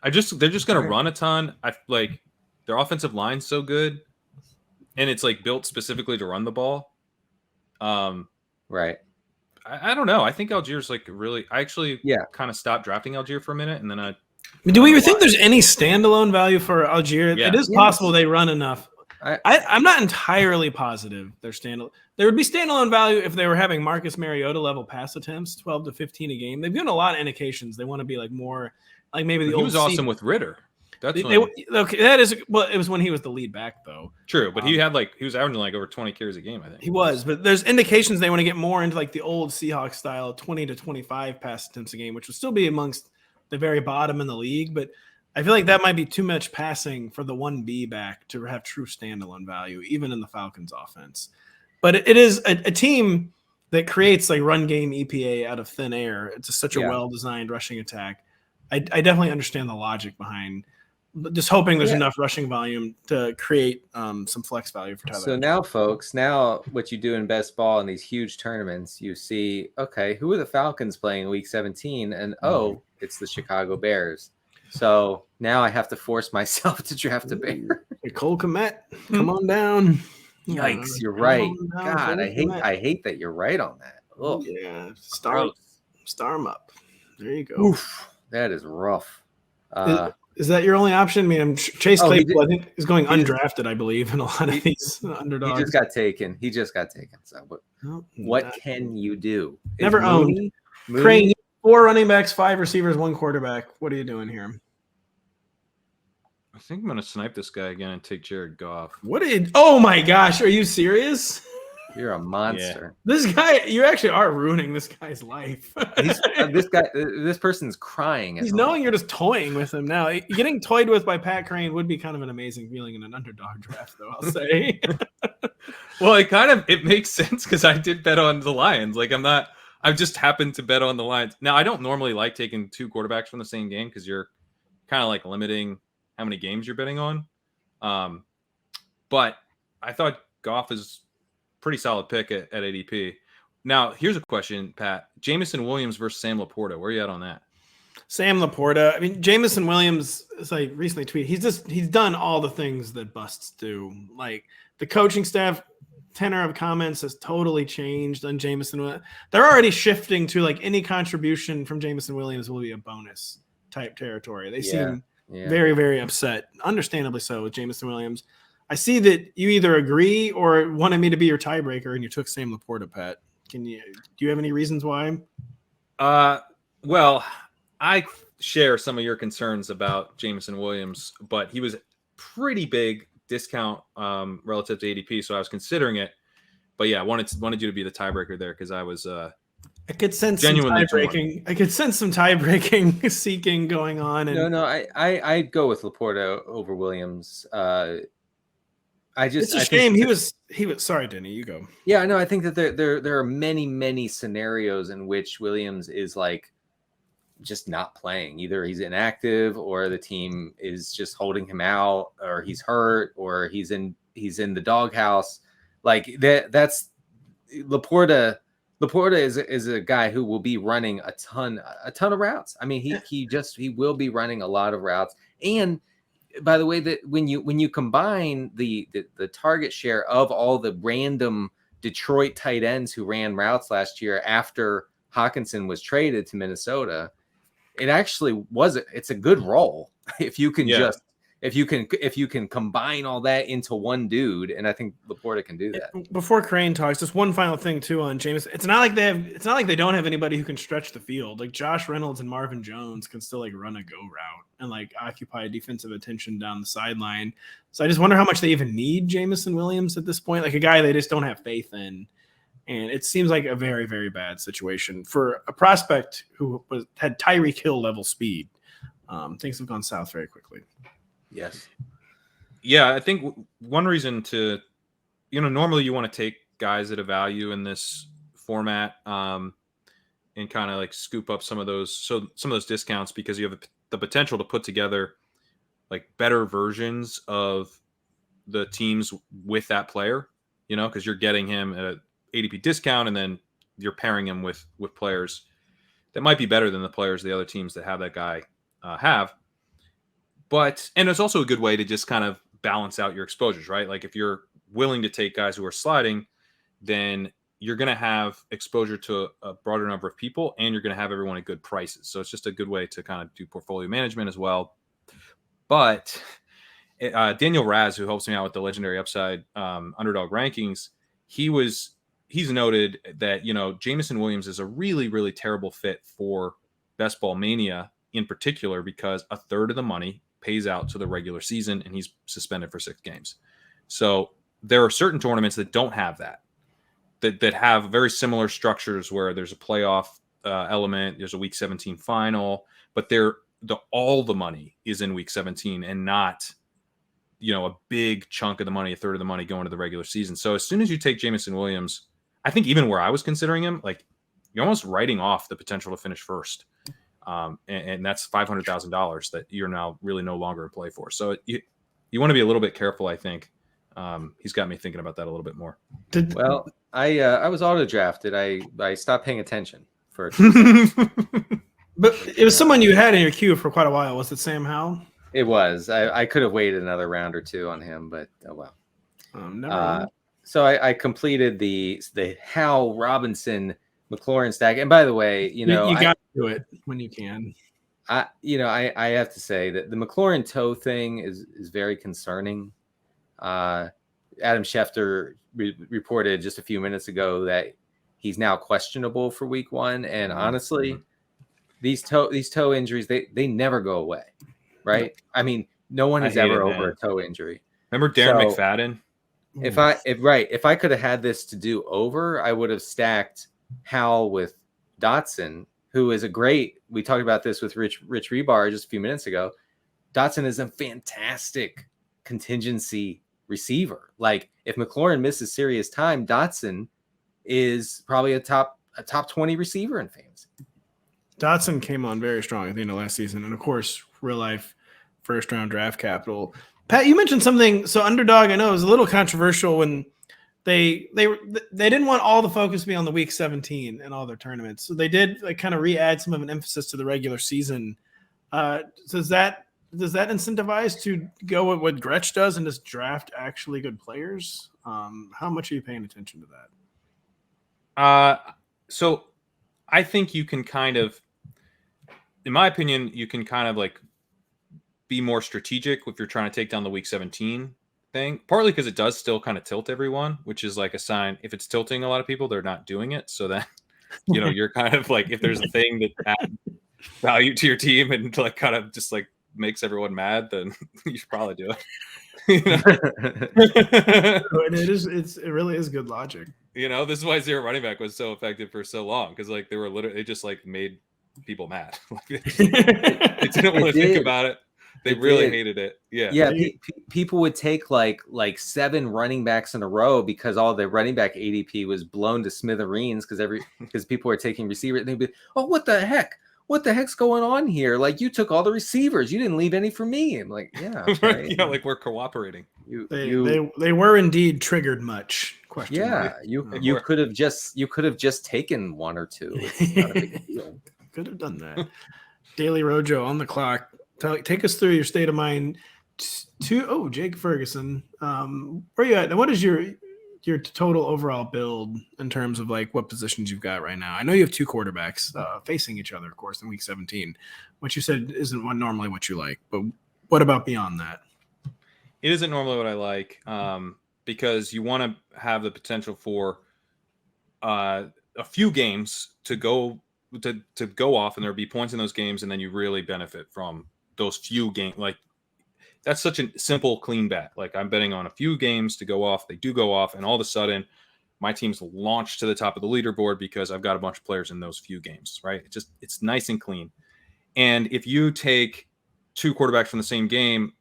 They're just going to run a ton. Their offensive line's so good, and it's built specifically to run the ball. Right. I don't know. I think Algier's really. I actually kind of stopped drafting Algier for a minute, and then do we think there's any standalone value for Algier? Yeah. It is possible they run enough. I'm not entirely positive they're standalone. There would be standalone value if they were having Marcus Mariota level pass attempts, 12 to 15 a game. They've given a lot of indications they want to be more maybe the he old. He was awesome with Ritter. That's that is it was when he was the lead back though. True, but he had he was averaging over 20 carries a game. I think he was, but there's indications they want to get more into the old Seahawks style, 20 to 25 pass attempts a game, which would still be amongst the very bottom in the league, but I feel like that might be too much passing for the 1B back to have true standalone value, even in the Falcons offense. But it is a team that creates like run game EPA out of thin air. It's such a well-designed rushing attack. I definitely understand the logic behind just hoping there's enough rushing volume to create some flex value for Tyler. So now, folks, what you do in best ball in these huge tournaments, you see, okay, who are the Falcons playing in week 17? And it's the Chicago Bears. So now I have to force myself to draft a Bear. Cole Kmet, come on down. Yikes, you're right. God, I hate that you're right on that. Oh yeah, star him up. There you go. Oof, that is rough. Is that your only option? I mean, Chase Claypool, I think, is going undrafted, I believe, in a lot of these underdogs. He just got taken. So what can you do? Never owned. Crane, 4 running backs, 5 receivers, 1 quarterback. What are you doing here? I think I'm going to snipe this guy again and take Jared Goff. Oh my gosh, are you serious? You're a monster. Yeah. This guy, you actually are ruining this guy's life. This person's crying. He's knowing you're just toying with him now. Getting toyed with by Pat Kerrane would be kind of an amazing feeling in an underdog draft, though, I'll say. Well, it makes sense because I did bet on the Lions. I've just happened to bet on the Lions. Now, I don't normally like taking 2 quarterbacks from the same game because you're kind of like limiting how many games you're betting on. But I thought Goff is pretty solid pick at ADP. Now, here's a question, Pat. Jameson Williams versus Sam Laporta. Where are you at on that? Sam Laporta. I mean, Jameson Williams, as I recently tweeted, he's done all the things that busts do. Like the coaching staff tenor of comments has totally changed on Jameson. They're already shifting to like any contribution from Jameson Williams will be a bonus type territory. They seem very, very upset, understandably so, with Jameson Williams. I see that you either agree or wanted me to be your tiebreaker, and you took Sam Laporta, Pat. Do you have any reasons why? Well, I share some of your concerns about Jameson Williams, but he was pretty big discount relative to ADP, so I was considering it. But yeah, I wanted you to be the tiebreaker there because I was I could sense genuinely some tie-breaking. I could sense some tie-breaking seeking going on. And I'd go with Laporta over Williams. It's a shame he was. Sorry, Denny, you go. Yeah, no, I think that there are many scenarios in which Williams is like just not playing. Either he's inactive, or the team is just holding him out, or he's hurt, or he's in the doghouse. Like that's Laporta. Laporta is a guy who will be running a ton of routes. I mean, he will be running a lot of routes. And by the way, that when you combine the target share of all the random Detroit tight ends who ran routes last year after Hawkinson was traded to Minnesota, it's a good role if you can if you can combine all that into one dude, and I think Laporta can do that. Before Crane talks, just one final thing too on Jameson. It's not like they don't have anybody who can stretch the field. Like Josh Reynolds and Marvin Jones can still like run a go route and like occupy defensive attention down the sideline. So I just wonder how much they even need Jameson Williams at this point, like a guy they just don't have faith in. And it seems like a very, very bad situation for a prospect who had Tyreek Hill level speed. Things have gone south very quickly. Yes. Yeah, I think one reason to, normally you want to take guys at a value in this format and kind of like scoop up some of those discounts because you have the potential to put together like better versions of the teams with that player, because you're getting him at an ADP discount and then you're pairing him with players that might be better than the players the other teams that have that guy have. And it's also a good way to just kind of balance out your exposures, right? Like if you're willing to take guys who are sliding, then you're going to have exposure to a broader number of people and you're going to have everyone at good prices. So it's just a good way to kind of do portfolio management as well. But Daniel Raz, who helps me out with the Legendary Upside Underdog rankings, he's noted that, Jameson Williams is a really, really terrible fit for Best Ball Mania in particular because a third of the money pays out to the regular season and he's suspended for 6 games. So there are certain tournaments that don't have that have very similar structures where there's a playoff element, there's a week 17 final, but they're all the money is in week 17 and not, a big chunk of the money, a third of the money going to the regular season. So as soon as you take Jameson Williams, I think even where I was considering him, like you're almost writing off the potential to finish first. And that's $500,000 that you're now really no longer in play for. So you want to be a little bit careful, I think. He's got me thinking about that a little bit more. Well, I was auto drafted. I stopped paying attention for But it was someone you had in your queue for quite a while. Was it Sam Howell? It was. I could have waited another round or two on him, but oh well. Never So I completed the Hal Robinson McLaurin stack. And by the way, you got to do it when you can. I have to say that the McLaurin toe thing is very concerning. Adam Schefter reported just a few minutes ago that he's now questionable for week 1. And honestly, these toe injuries, they never go away, right? I mean, no one is ever over a toe injury. Remember Darren McFadden? If I could have had this to do over, I would have stacked Hal with Dotson, who is we talked about this with Rich Rebar just a few minutes ago. Dotson is a fantastic contingency receiver. Like if McLaurin misses serious time, Dotson is probably a top 20 receiver in fantasy. Dotson came on very strong at the end of last season. And of course, real life first round draft capital. Pat, you mentioned something. So Underdog, I know, it was a little controversial when they didn't want all the focus to be on the week 17 and all their tournaments. So they did kind of re-add some of an emphasis to the regular season. Does that incentivize to go with what Gretsch does and just draft actually good players? How much are you paying attention to that? So I think you can kind of, in my opinion, you can kind of like be more strategic if you're trying to take down the week 17 thing, partly because it does still kind of tilt everyone, which is like a sign. If it's tilting a lot of people, they're not doing it. So that, you're kind of like, if there's a thing that adds value to your team and like kind of just like makes everyone mad, then you should probably do it. It really is good logic. This is why zero running back was so effective for so long, because like they just like made people mad. They didn't want to think about it. They really hated it. Yeah. People would take like 7 running backs in a row because all the running back ADP was blown to smithereens because people were taking receivers. And they'd be, oh, what the heck? What the heck's going on here? Like, you took all the receivers. You didn't leave any for me. I'm like, yeah. Right. Yeah, like we're cooperating. They were indeed triggered much. You could have just taken 1 or 2. It's not a big deal. Could have done that. Daily Rojo on the clock. Take us through your state of mind. Jake Ferguson. Where you at? And what is your total overall build in terms of like what positions you've got right now? I know you have 2 quarterbacks facing each other, of course, in week 17, which you said isn't normally what you like. But what about beyond that? It isn't normally what I like, because you want to have the potential for a few games to go off, and there'll be points in those games, and then you really benefit from those few games. Like, that's such a simple, clean bet. Like, I'm betting on a few games to go off. They do go off, and all of a sudden, my team's launched to the top of the leaderboard because I've got a bunch of players in those few games, right? It's nice and clean. And if you take 2 quarterbacks from the same game,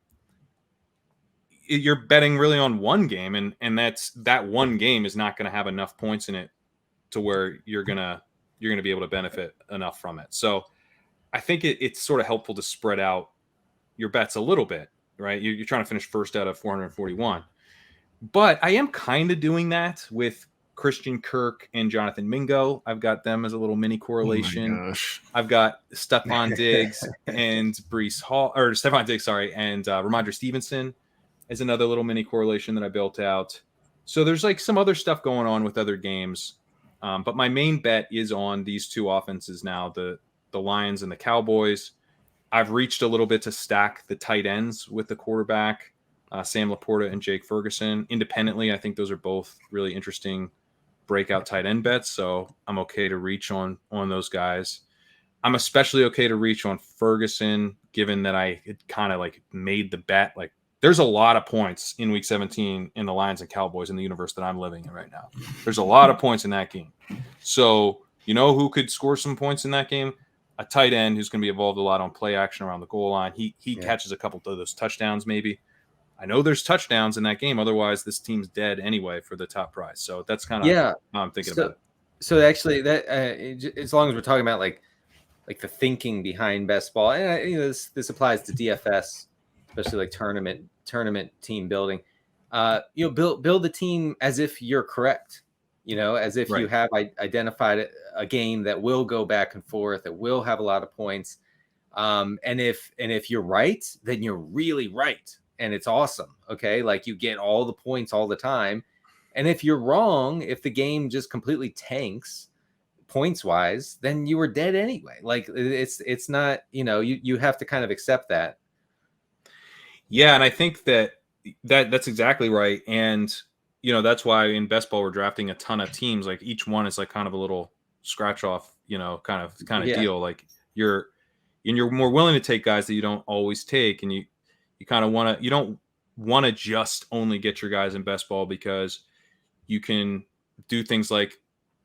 you're betting really on one game, and that one game is not going to have enough points in it to where you're gonna be able to benefit enough from it. So I think it's sort of helpful to spread out your bets a little bit, right? You're trying to finish first out of 441. But I am kind of doing that with Christian Kirk and Jonathan Mingo. I've got them as a little mini correlation. Oh my gosh. I've got Stephon Diggs and Ramondre Stevenson as another little mini correlation that I built out. So there's like some other stuff going on with other games. But my main bet is on these 2 offenses now, the Lions and the Cowboys. I've reached a little bit to stack the tight ends with the quarterback, Sam Laporta and Jake Ferguson. Independently, I think those are both really interesting breakout tight end bets, so I'm okay to reach on those guys. I'm especially okay to reach on Ferguson, given that I kind of like made the bet. Like, there's a lot of points in week 17 in the Lions and Cowboys in the universe that I'm living in right now. There's a lot of points in that game. So, who could score some points in that game? a tight end who's going to be involved a lot on play action around the goal line. He catches a couple of those touchdowns maybe. I know there's touchdowns in that game. Otherwise, this team's dead anyway for the top prize. So that's kind of how I'm thinking about it. So actually, that as long as we're talking about like the thinking behind best ball, and this applies to DFS, especially like tournament team building. Build the team as if you're correct. As if you have identified a game that will go back and forth, that will have a lot of points. And if you're right, then you're really right. And it's awesome. Okay. Like you get all the points all the time. And if you're wrong, if the game just completely tanks points wise, then you were dead anyway. Like it's not, you have to kind of accept that. Yeah. And I think that's exactly right. And, that's why in best ball, we're drafting a ton of teams. Like each one is like kind of a little scratch off, kind of deal. Like you're more willing to take guys that you don't always take. And you kind of you don't want to just only get your guys in best ball, because you can do things like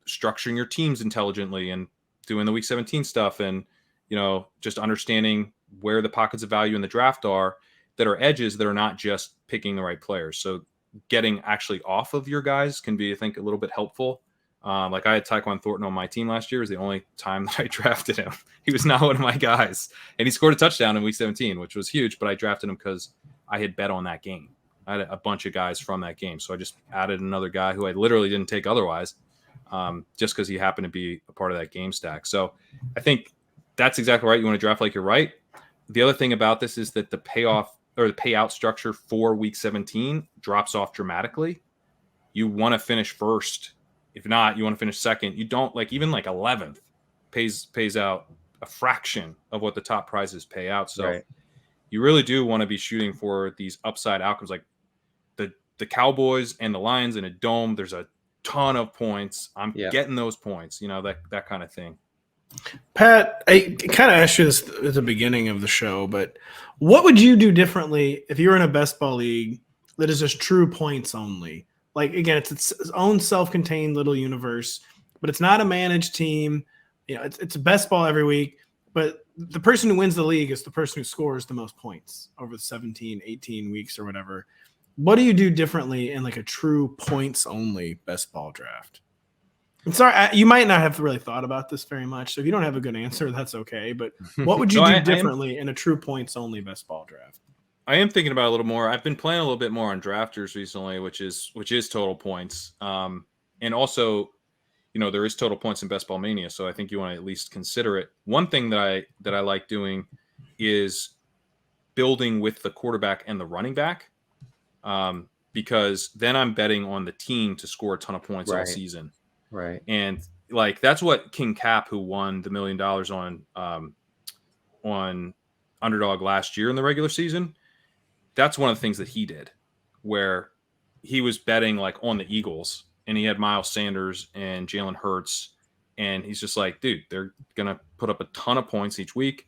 structuring your teams intelligently and doing the week 17 stuff. And, just understanding where the pockets of value in the draft are that are edges that are not just picking the right players. So getting actually off of your guys can be, I think, a little bit helpful. Like I had Tyquan Thornton on my team last year. It was the only time that I drafted him. He was not one of my guys, and he scored a touchdown in week 17, which was huge, but I drafted him because I had bet on that game. I had a bunch of guys from that game. So I just added another guy who I literally didn't take otherwise, just because he happened to be a part of that game stack. So I think that's exactly right. You want to draft like you're right. The other thing about this is that the payout structure for week 17 drops off dramatically. You want to finish first. If not, you want to finish second. You don't even 11th pays out a fraction of what the top prizes pay out. So you really do want to be shooting for these upside outcomes, like the Cowboys and the Lions in a dome. There's a ton of points. I'm getting those points, that kind of thing. Pat, I kind of asked you this at the beginning of the show, but what would you do differently if you were in a best ball league that is just true points only? Like, again, it's its own self-contained little universe, but it's not a managed team. It's a best ball every week, but the person who wins the league is the person who scores the most points over the 17, 18 weeks or whatever. What do you do differently in like a true points only best ball draft? I'm sorry, you might not have really thought about this very much. So if you don't have a good answer, that's okay. But what would you do differently in a true points only best ball draft? I am thinking about it a little more. I've been playing a little bit more on drafters recently, which is total points. And also, there is total points in Best Ball Mania, so I think you want to at least consider it. One thing that I like doing is building with the quarterback and the running back, because then I'm betting on the team to score a ton of points all season. Right. And that's what King Cap, who won the $1 million on Underdog last year in the regular season, that's one of the things that he did, where he was betting on the Eagles, and he had Miles Sanders and Jalen Hurts, and he's just like, dude, they're gonna put up a ton of points each week.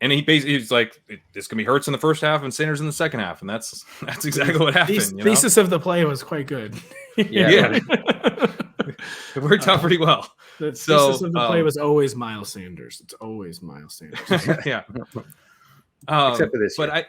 And he's like, it's gonna be Hurts in the first half and Sanders in the second half, and that's exactly what happened. Thesis of the play was quite good. Yeah. It worked out pretty well. The thesis of the play was always Miles Sanders. It's always Miles Sanders. Yeah. Except for this year.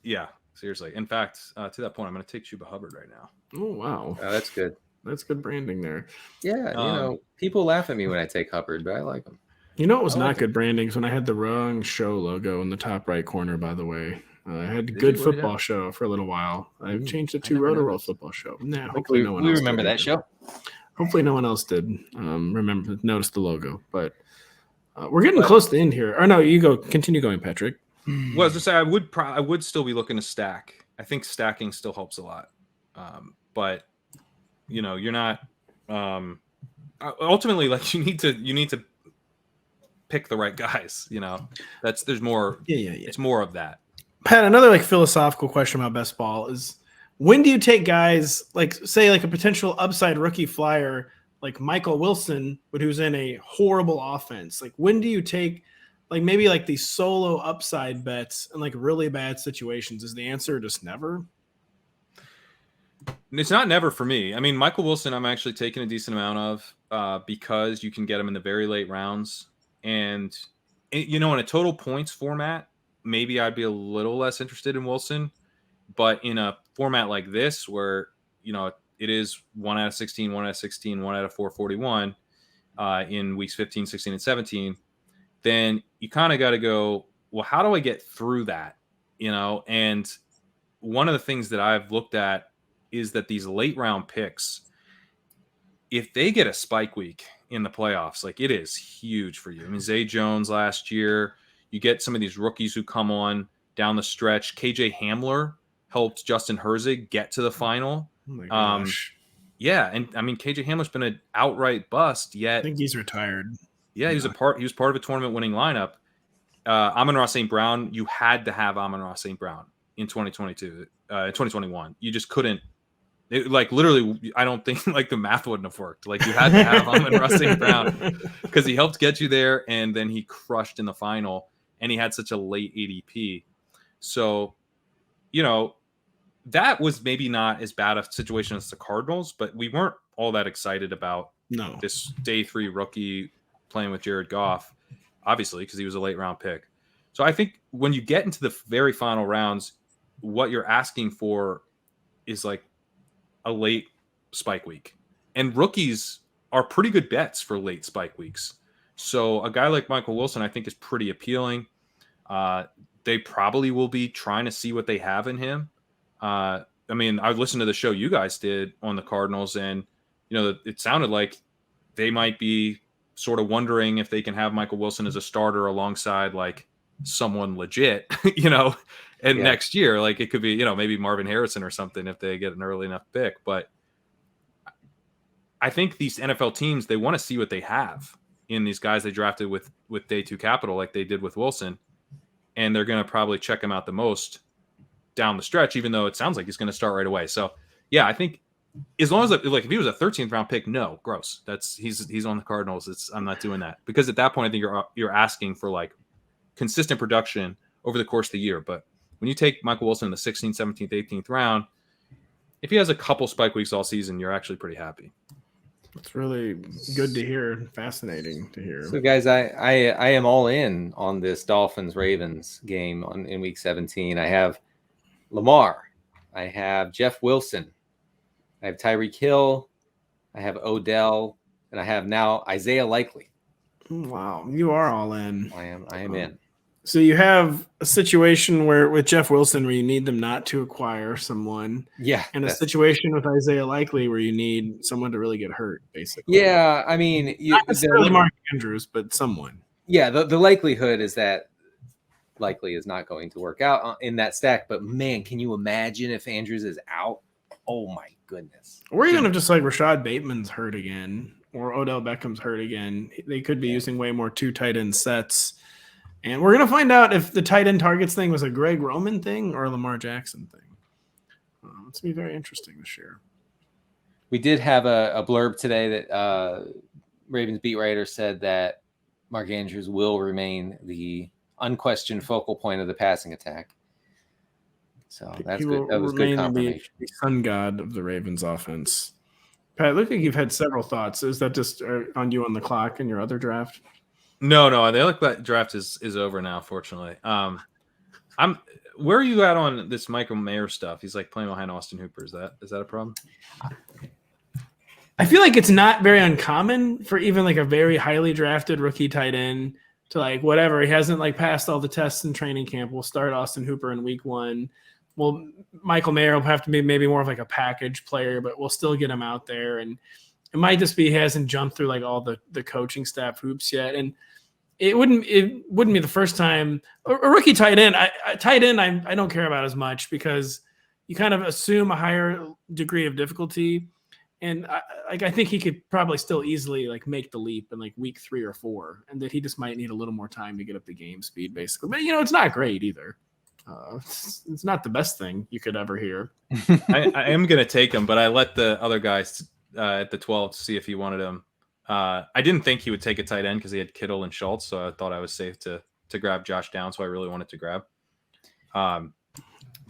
But seriously. In fact, to that point, I'm going to take Chuba Hubbard right now. Oh, wow. Oh, that's good. That's good branding there. Yeah, people laugh at me when I take Hubbard, but I like him. It was not good branding when I had the wrong show logo in the top right corner, by the way. I had Good Football Show for a little while. I've changed it to Rotoworld Football Show. Nah, hopefully no one else remember that show. Hopefully no one else did notice the logo. But we're getting close to the end here. Or no, you go. Continue going, Patrick. Well, as I say, I would still be looking to stack. I think stacking still helps a lot. But you're not ultimately you need to pick the right guys. There's more. Yeah. It's more of that. Pat, another philosophical question about best ball is, when do you take guys say a potential upside rookie flyer like Michael Wilson, but who's in a horrible offense? When do you take maybe these solo upside bets in really bad situations? Is the answer just never? It's not never for me. I mean, Michael Wilson, I'm actually taking a decent amount of because you can get him in the very late rounds. And in a total points format, maybe I'd be a little less interested in Wilson. But in a format like this, where it is 1 out of 16, 1 out of 16, 1 out of 441 in weeks 15, 16, and 17, then you kind of got to go, well, how do I get through that? And one of the things that I've looked at is that these late round picks, if they get a spike week in the playoffs, like, it is huge for you. I mean, Zay Jones last year, you get some of these rookies who come on down the stretch. KJ Hamler helped Justin Herzig get to the final. Oh my gosh. Yeah, and I mean, KJ Hamler's been an outright bust, yet I think he's retired. Yeah, he was part of a tournament winning lineup. Amon-Ra St. Brown, you had to have Amon-Ra St. Brown in 2022, 2021. You just couldn't. Literally, I don't think the math wouldn't have worked. Like, you had to have Amon-Ra St. Brown because he helped get you there, and then he crushed in the final, and he had such a late ADP. So, that was maybe not as bad a situation as the Cardinals, but we weren't all that excited about this day 3 rookie playing with Jared Goff, obviously, because he was a late round pick. So I think when you get into the very final rounds, what you're asking for is like a late spike week. And rookies are pretty good bets for late spike weeks. So a guy like Michael Wilson, I think, is pretty appealing. They probably will be trying to see what they have in him. I mean, I listened to the show you guys did on the Cardinals, and it sounded like they might be sort of wondering if they can have Michael Wilson as a starter alongside like someone legit, next year, like it could be, maybe Marvin Harrison or something if they get an early enough pick. But I think these NFL teams, they want to see what they have in these guys they drafted with day 2 capital, like they did with Wilson. And they're going to probably check him out the most down the stretch, even though it sounds like he's going to start right away. So yeah, I think as long as if he was a 13th round pick, no, gross. He's on the Cardinals. I'm not doing that, because at that point I think you're asking for like consistent production over the course of the year. But when you take Michael Wilson in the 16th, 17th, 18th round, if he has a couple spike weeks all season, you're actually pretty happy. It's really good to hear. Fascinating to hear. So guys, I am all in on this Dolphins-Ravens game in week 17. I have Lamar. I have Jeff Wilson. I have Tyreek Hill. I have Odell. And I have now Isaiah Likely. Wow. You are all in. I am in. So you have a situation where with Jeff Wilson where you need them not to acquire someone. Yeah. And a situation with Isaiah Likely where you need someone to really get hurt, basically. Yeah. I mean, not necessarily Mark Andrews, but someone. Yeah. The likelihood is that Likely is not going to work out in that stack. But man, can you imagine if Andrews is out? Oh my goodness. Or even if just like Rashad Bateman's hurt again or Odell Beckham's hurt again, they could be using way more 2 tight end sets. And we're going to find out if the tight end targets thing was a Greg Roman thing or a Lamar Jackson thing. It's going to be very interesting this year. We did have a blurb today that Ravens beat writer said that Mark Andrews will remain the unquestioned focal point of the passing attack. So that's good. That was good confirmation. The sun god of the Ravens offense. Pat, look like you've had several thoughts. Is that just on you on the clock in your other draft? No. The other draft is over now, fortunately. Where are you at on this Michael Mayer stuff? He's like playing behind Austin Hooper. Is that a problem? I feel like it's not very uncommon for even like a very highly drafted rookie tight end to like whatever. He hasn't like passed all the tests in training camp. We'll start Austin Hooper in week 1. Well, Michael Mayer will have to be maybe more of like a package player, but we'll still get him out there. And it might just be he hasn't jumped through like all the coaching staff hoops yet. And it wouldn't be the first time a rookie tight end. I don't care about as much because you kind of assume a higher degree of difficulty. And I think he could probably still easily like make the leap in like week 3 or 4, and that he just might need a little more time to get up to game speed, basically. But it's not great either. It's not the best thing you could ever hear. I am gonna take him, but I let the other guys at the 12 see if he wanted him. I didn't think he would take a tight end because he had Kittle and Schultz, so I thought I was safe to grab Josh Downs, who I really wanted to grab.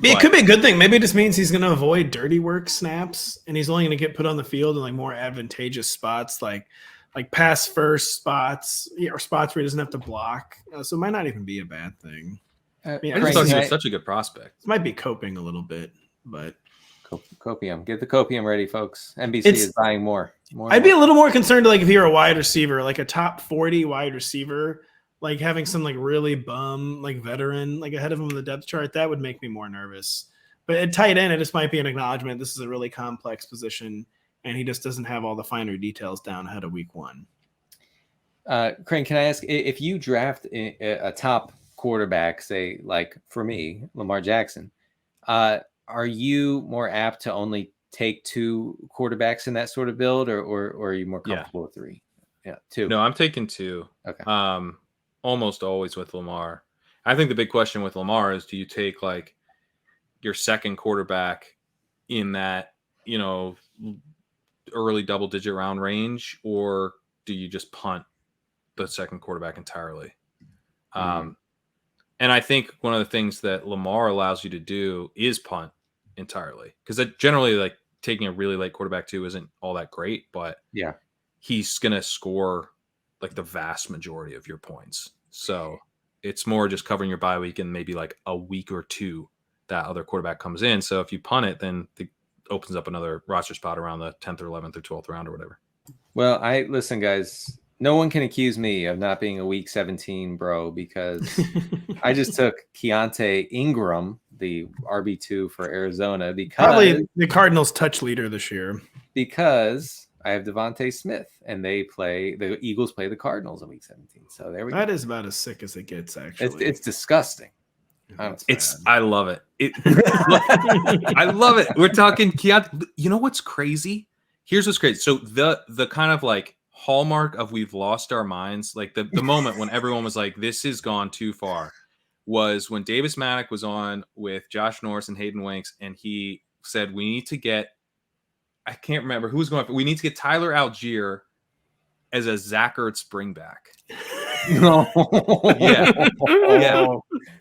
It could be a good thing. Maybe it just means he's going to avoid dirty work snaps, and he's only going to get put on the field in like more advantageous spots, like like pass first spots or spots where he doesn't have to block. So it might not even be a bad thing. I just thought he was such a good prospect. Might be coping a little bit, but copium. Get the copium ready, folks. NBC is buying more. I'd be a little more concerned, like if you're a wide receiver, like a top 40 wide receiver, like having some like really bum like veteran like ahead of him in the depth chart. That would make me more nervous. But at tight end, it just might be an acknowledgement. This is a really complex position, and he just doesn't have all the finer details down ahead of week 1. Crane, can I ask, if you draft a top quarterback, say like for me, Lamar Jackson, are you more apt to only take 2 quarterbacks in that sort of build, or are you more comfortable with 3? Yeah, 2. No, I'm taking 2. Okay. Almost always with Lamar. I think the big question with Lamar is, do you take like your second quarterback in that, early double-digit round range, or do you just punt the second quarterback entirely? And I think one of the things that Lamar allows you to do is punt entirely, because that generally, like, taking a really late quarterback too isn't all that great, but yeah, he's gonna score like the vast majority of your points. So it's more just covering your bye week and maybe like a week or 2 that other quarterback comes in. So if you punt it, then it opens up another roster spot around the 10th or 11th or 12th round or whatever. Well, listen, guys, no one can accuse me of not being a week 17 bro, because I just took Keontae Ingram, the RB2 for Arizona, because probably the Cardinals touch leader this year, because I have Devontae Smith, and the Eagles play the Cardinals in week 17. So there we go. That is about as sick as it gets, actually. It's disgusting. I love it. I love it. We're talking Keontae. You know what's crazy? Here's what's crazy. So the kind of like hallmark of we've lost our minds, like the moment when everyone was like, this has gone too far, was when Davis Maddock was on with Josh Norris and Hayden Winks, and he said, we need to get, I can't remember who was going, but we need to get Tyler Algier as a Zach Ertz bringback. No. Yeah.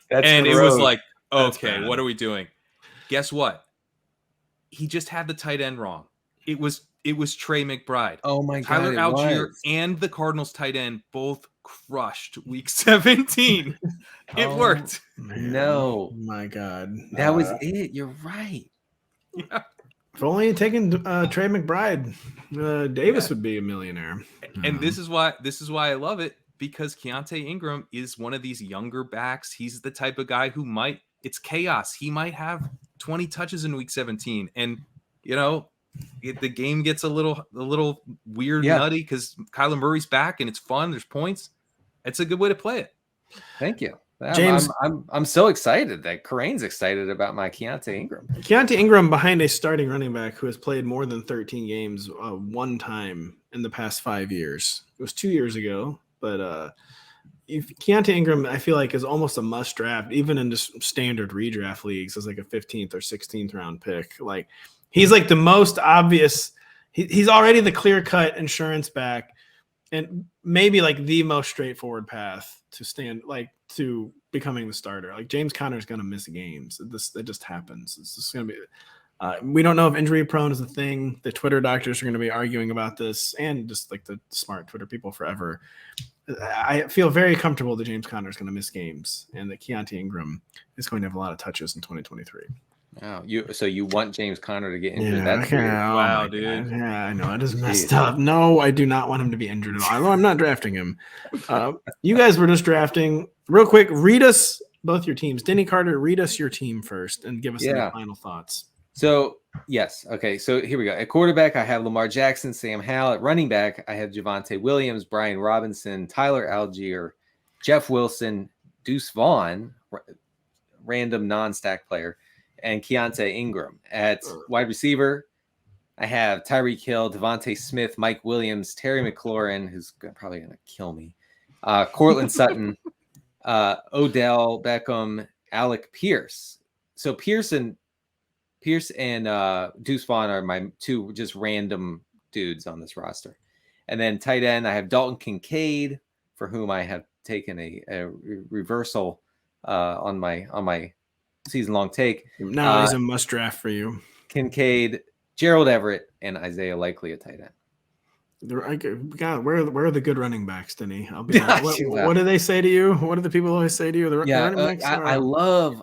And it was like, okay, what are we doing? Guess what? He just had the tight end wrong. It was Trey McBride. Oh my God. Tyler Algier and the Cardinals tight end both crushed week 17. It worked. Man. No. My God. That was it. You're right. Yeah. If only had taken Trey McBride, Davis would be a millionaire. And this is why I love it, because Keontae Ingram is one of these younger backs. He's the type of guy who it's chaos. He might have 20 touches in week 17. And, the game gets a little weird, nutty, because Kyler Murray's back and it's fun. There's points. It's a good way to play it. Thank you. James, I'm so excited that Kerrane's excited about my Keontae Ingram. Keontae Ingram behind a starting running back who has played more than 13 games one time in the past 5 years. It was 2 years ago, but Keontae Ingram, I feel like, is almost a must draft, even in just standard redraft leagues, as like a 15th or 16th round pick. Like, he's like the most obvious. He's already the clear cut insurance back, and maybe like the most straightforward path to becoming the starter. Like, James Conner is going to miss games. It just happens. It's just going to be. We don't know if injury prone is a thing. The Twitter doctors are going to be arguing about this, and just like the smart Twitter people forever. I feel very comfortable that James Conner is going to miss games, and that Keontae Ingram is going to have a lot of touches in 2023. Wow, so you want James Conner to get injured? Yeah, wow, dude. Yeah, I know, it is messed up. No, I do not want him to be injured at all. I'm not drafting him. You guys were just drafting. Real quick, read us both your teams. Denny Carter, read us your team first and give us any final thoughts. So, yes. Okay, so here we go. At quarterback, I have Lamar Jackson, Sam Howell. At running back, I have Javonte Williams, Brian Robinson, Tyler Algier, Jeff Wilson, Deuce Vaughn, random non-stack player, and Keontae Ingram. At wide receiver, I have Tyreek Hill, Devontae Smith, Mike Williams, Terry McLaurin, who's probably going to kill me, Cortland Sutton, Odell Beckham, Alec Pierce. So Pierce and Deuce Vaughn are my 2 just random dudes on this roster. And then tight end, I have Dalton Kincaid, for whom I have taken a reversal on my season-long take. Now he's a must draft for you. Kincaid, Gerald Everett, and Isaiah Likely at tight end. God, where are the good running backs, Denny? I'll be honest. Yeah. What do they say to you? What do the people always say to you? The running backs I love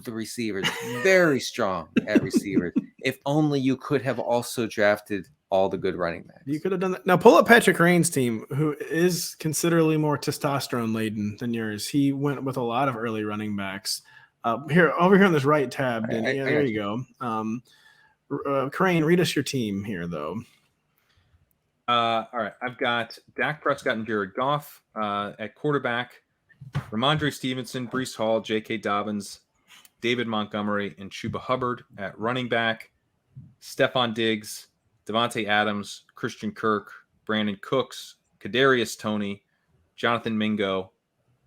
the receivers. Very strong at receivers. If only you could have also drafted all the good running backs. You could have done that. Now pull up Patrick Kerrane's team, who is considerably more testosterone laden than yours. He went with a lot of early running backs. Over here on this right tab, Denny. There you go. Kerrane, read us your team here, though. All right, I've got Dak Prescott and Jared Goff at quarterback, Ramondre Stevenson, Breece Hall, J.K. Dobbins, David Montgomery, and Chuba Hubbard at running back, Stephon Diggs, Devontae Adams, Christian Kirk, Brandon Cooks, Kadarius Toney, Jonathan Mingo,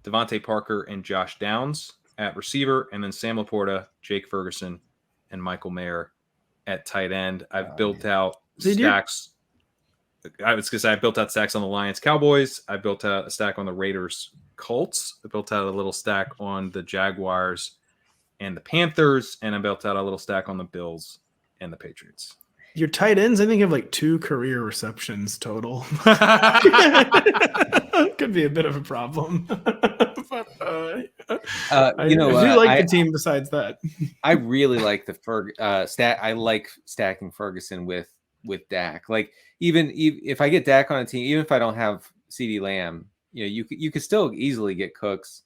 Devontae Parker, and Josh Downs at receiver, and then Sam Laporta, Jake Ferguson, and Michael Mayer at tight end. I've built out stacks. I was going to say I built out stacks on the Lions Cowboys. I built out a stack on the Raiders Colts. I built out a little stack on the Jaguars and the Panthers. And I built out a little stack on the Bills and the Patriots. Your tight ends, I think, have like 2 career receptions total. Could be a bit of a problem. But, I do like the team besides that. I really like the stat. I like stacking Ferguson with Dak. Like even if I get Dak on a team, even if I don't have CeeDee Lamb, you could still easily get Cooks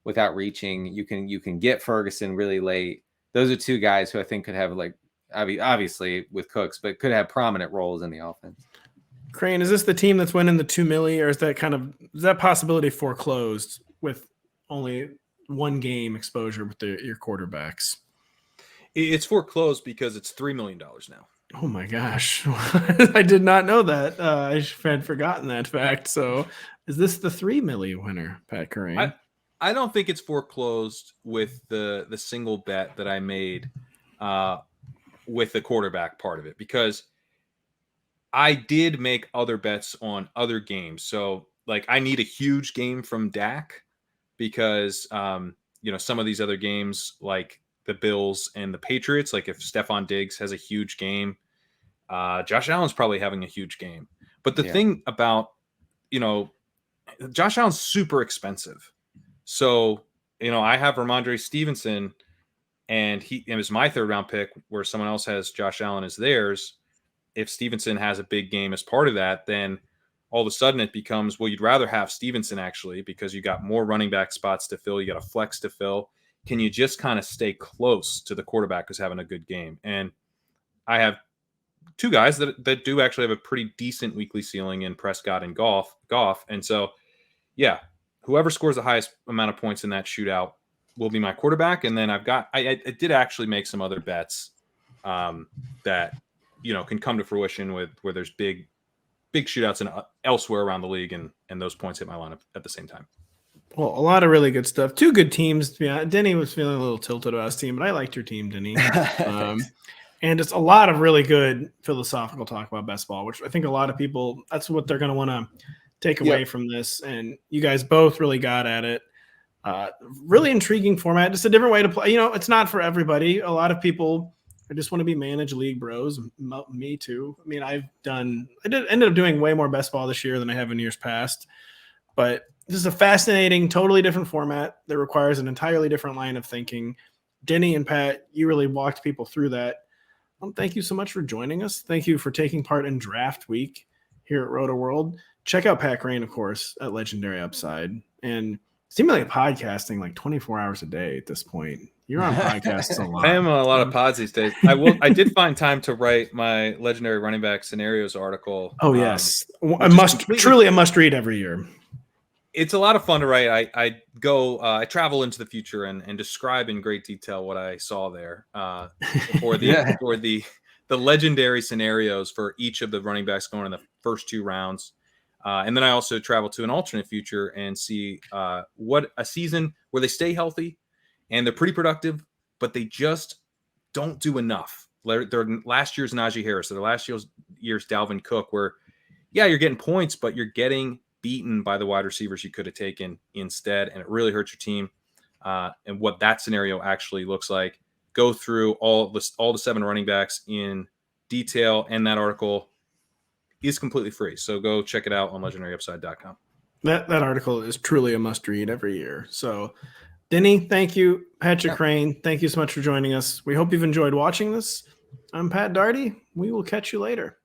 without reaching. You can get Ferguson really late. Those are 2 guys who I think could have, like, obviously with Cooks, but could have prominent roles in the offense. Kerrane, is this the team that's winning the $2 million, or is that possibility foreclosed with only 1 game exposure with your quarterbacks? It's foreclosed because it's $3 million now. Oh my gosh. I did not know that. I had forgotten that fact. So is this the $3 million winner, Pat Kerrane? I don't think it's foreclosed with the single bet that I made with the quarterback part of it, because I did make other bets on other games. So like I need a huge game from Dak because some of these other games like the Bills and the Patriots, like if Stephon Diggs has a huge game, Josh Allen's probably having a huge game. But the thing about, Josh Allen's super expensive. So, I have Ramondre Stevenson and it was my 3rd round pick where someone else has Josh Allen as theirs. If Stevenson has a big game as part of that, then all of a sudden it becomes, well, you'd rather have Stevenson actually, because you got more running back spots to fill. You got a flex to fill. Can you just kind of stay close to the quarterback who's having a good game? And I have 2 guys that do actually have a pretty decent weekly ceiling in Prescott and Goff. And so, whoever scores the highest amount of points in that shootout will be my quarterback. And then I did actually make some other bets that, can come to fruition where there's big shootouts and elsewhere around the league. And those points hit my lineup at the same time. Well, a lot of really good stuff. 2 good teams. Denny was feeling a little tilted about his team, but I liked your team, Denny. And it's a lot of really good philosophical talk about best ball, which I think a lot of people, that's what they're going to want to take away from this. And you guys both really got at it. Really intriguing format, just a different way to play. It's not for everybody. A lot of people just want to be managed league bros. Me too. I mean, I ended up doing way more best ball this year than I have in years past, but this is a fascinating, totally different format that requires an entirely different line of thinking. Denny and Pat, you really walked people through that. Thank you so much for joining us. Thank you for taking part in draft week here at Rotoworld. Check out Pat Kerrane, of course, at Legendary Upside. And seemingly podcasting like 24 hours a day at this point. You're on podcasts a lot. I am on a lot of pods these days. I did find time to write my legendary running back scenarios article. Oh, yes. A must read every year. It's a lot of fun to write. I travel into the future and describe in great detail what I saw there for the legendary scenarios for each of the running backs going in the first 2 rounds. And then I also travel to an alternate future and see what a season where they stay healthy and they're pretty productive, but they just don't do enough. They're last year's Najee Harris, or last year's Dalvin Cook, where, you're getting points, but you're getting beaten by the wide receivers you could have taken instead, and it really hurts your team. And what that scenario actually looks like. Go through all the 7 running backs in detail in that article. is completely free. So go check it out on legendaryupside.com. That article is truly a must read every year. So, Denny, thank you. Patrick Kerrane, thank you so much for joining us. We hope you've enjoyed watching this. I'm Pat Daugherty. We will catch you later.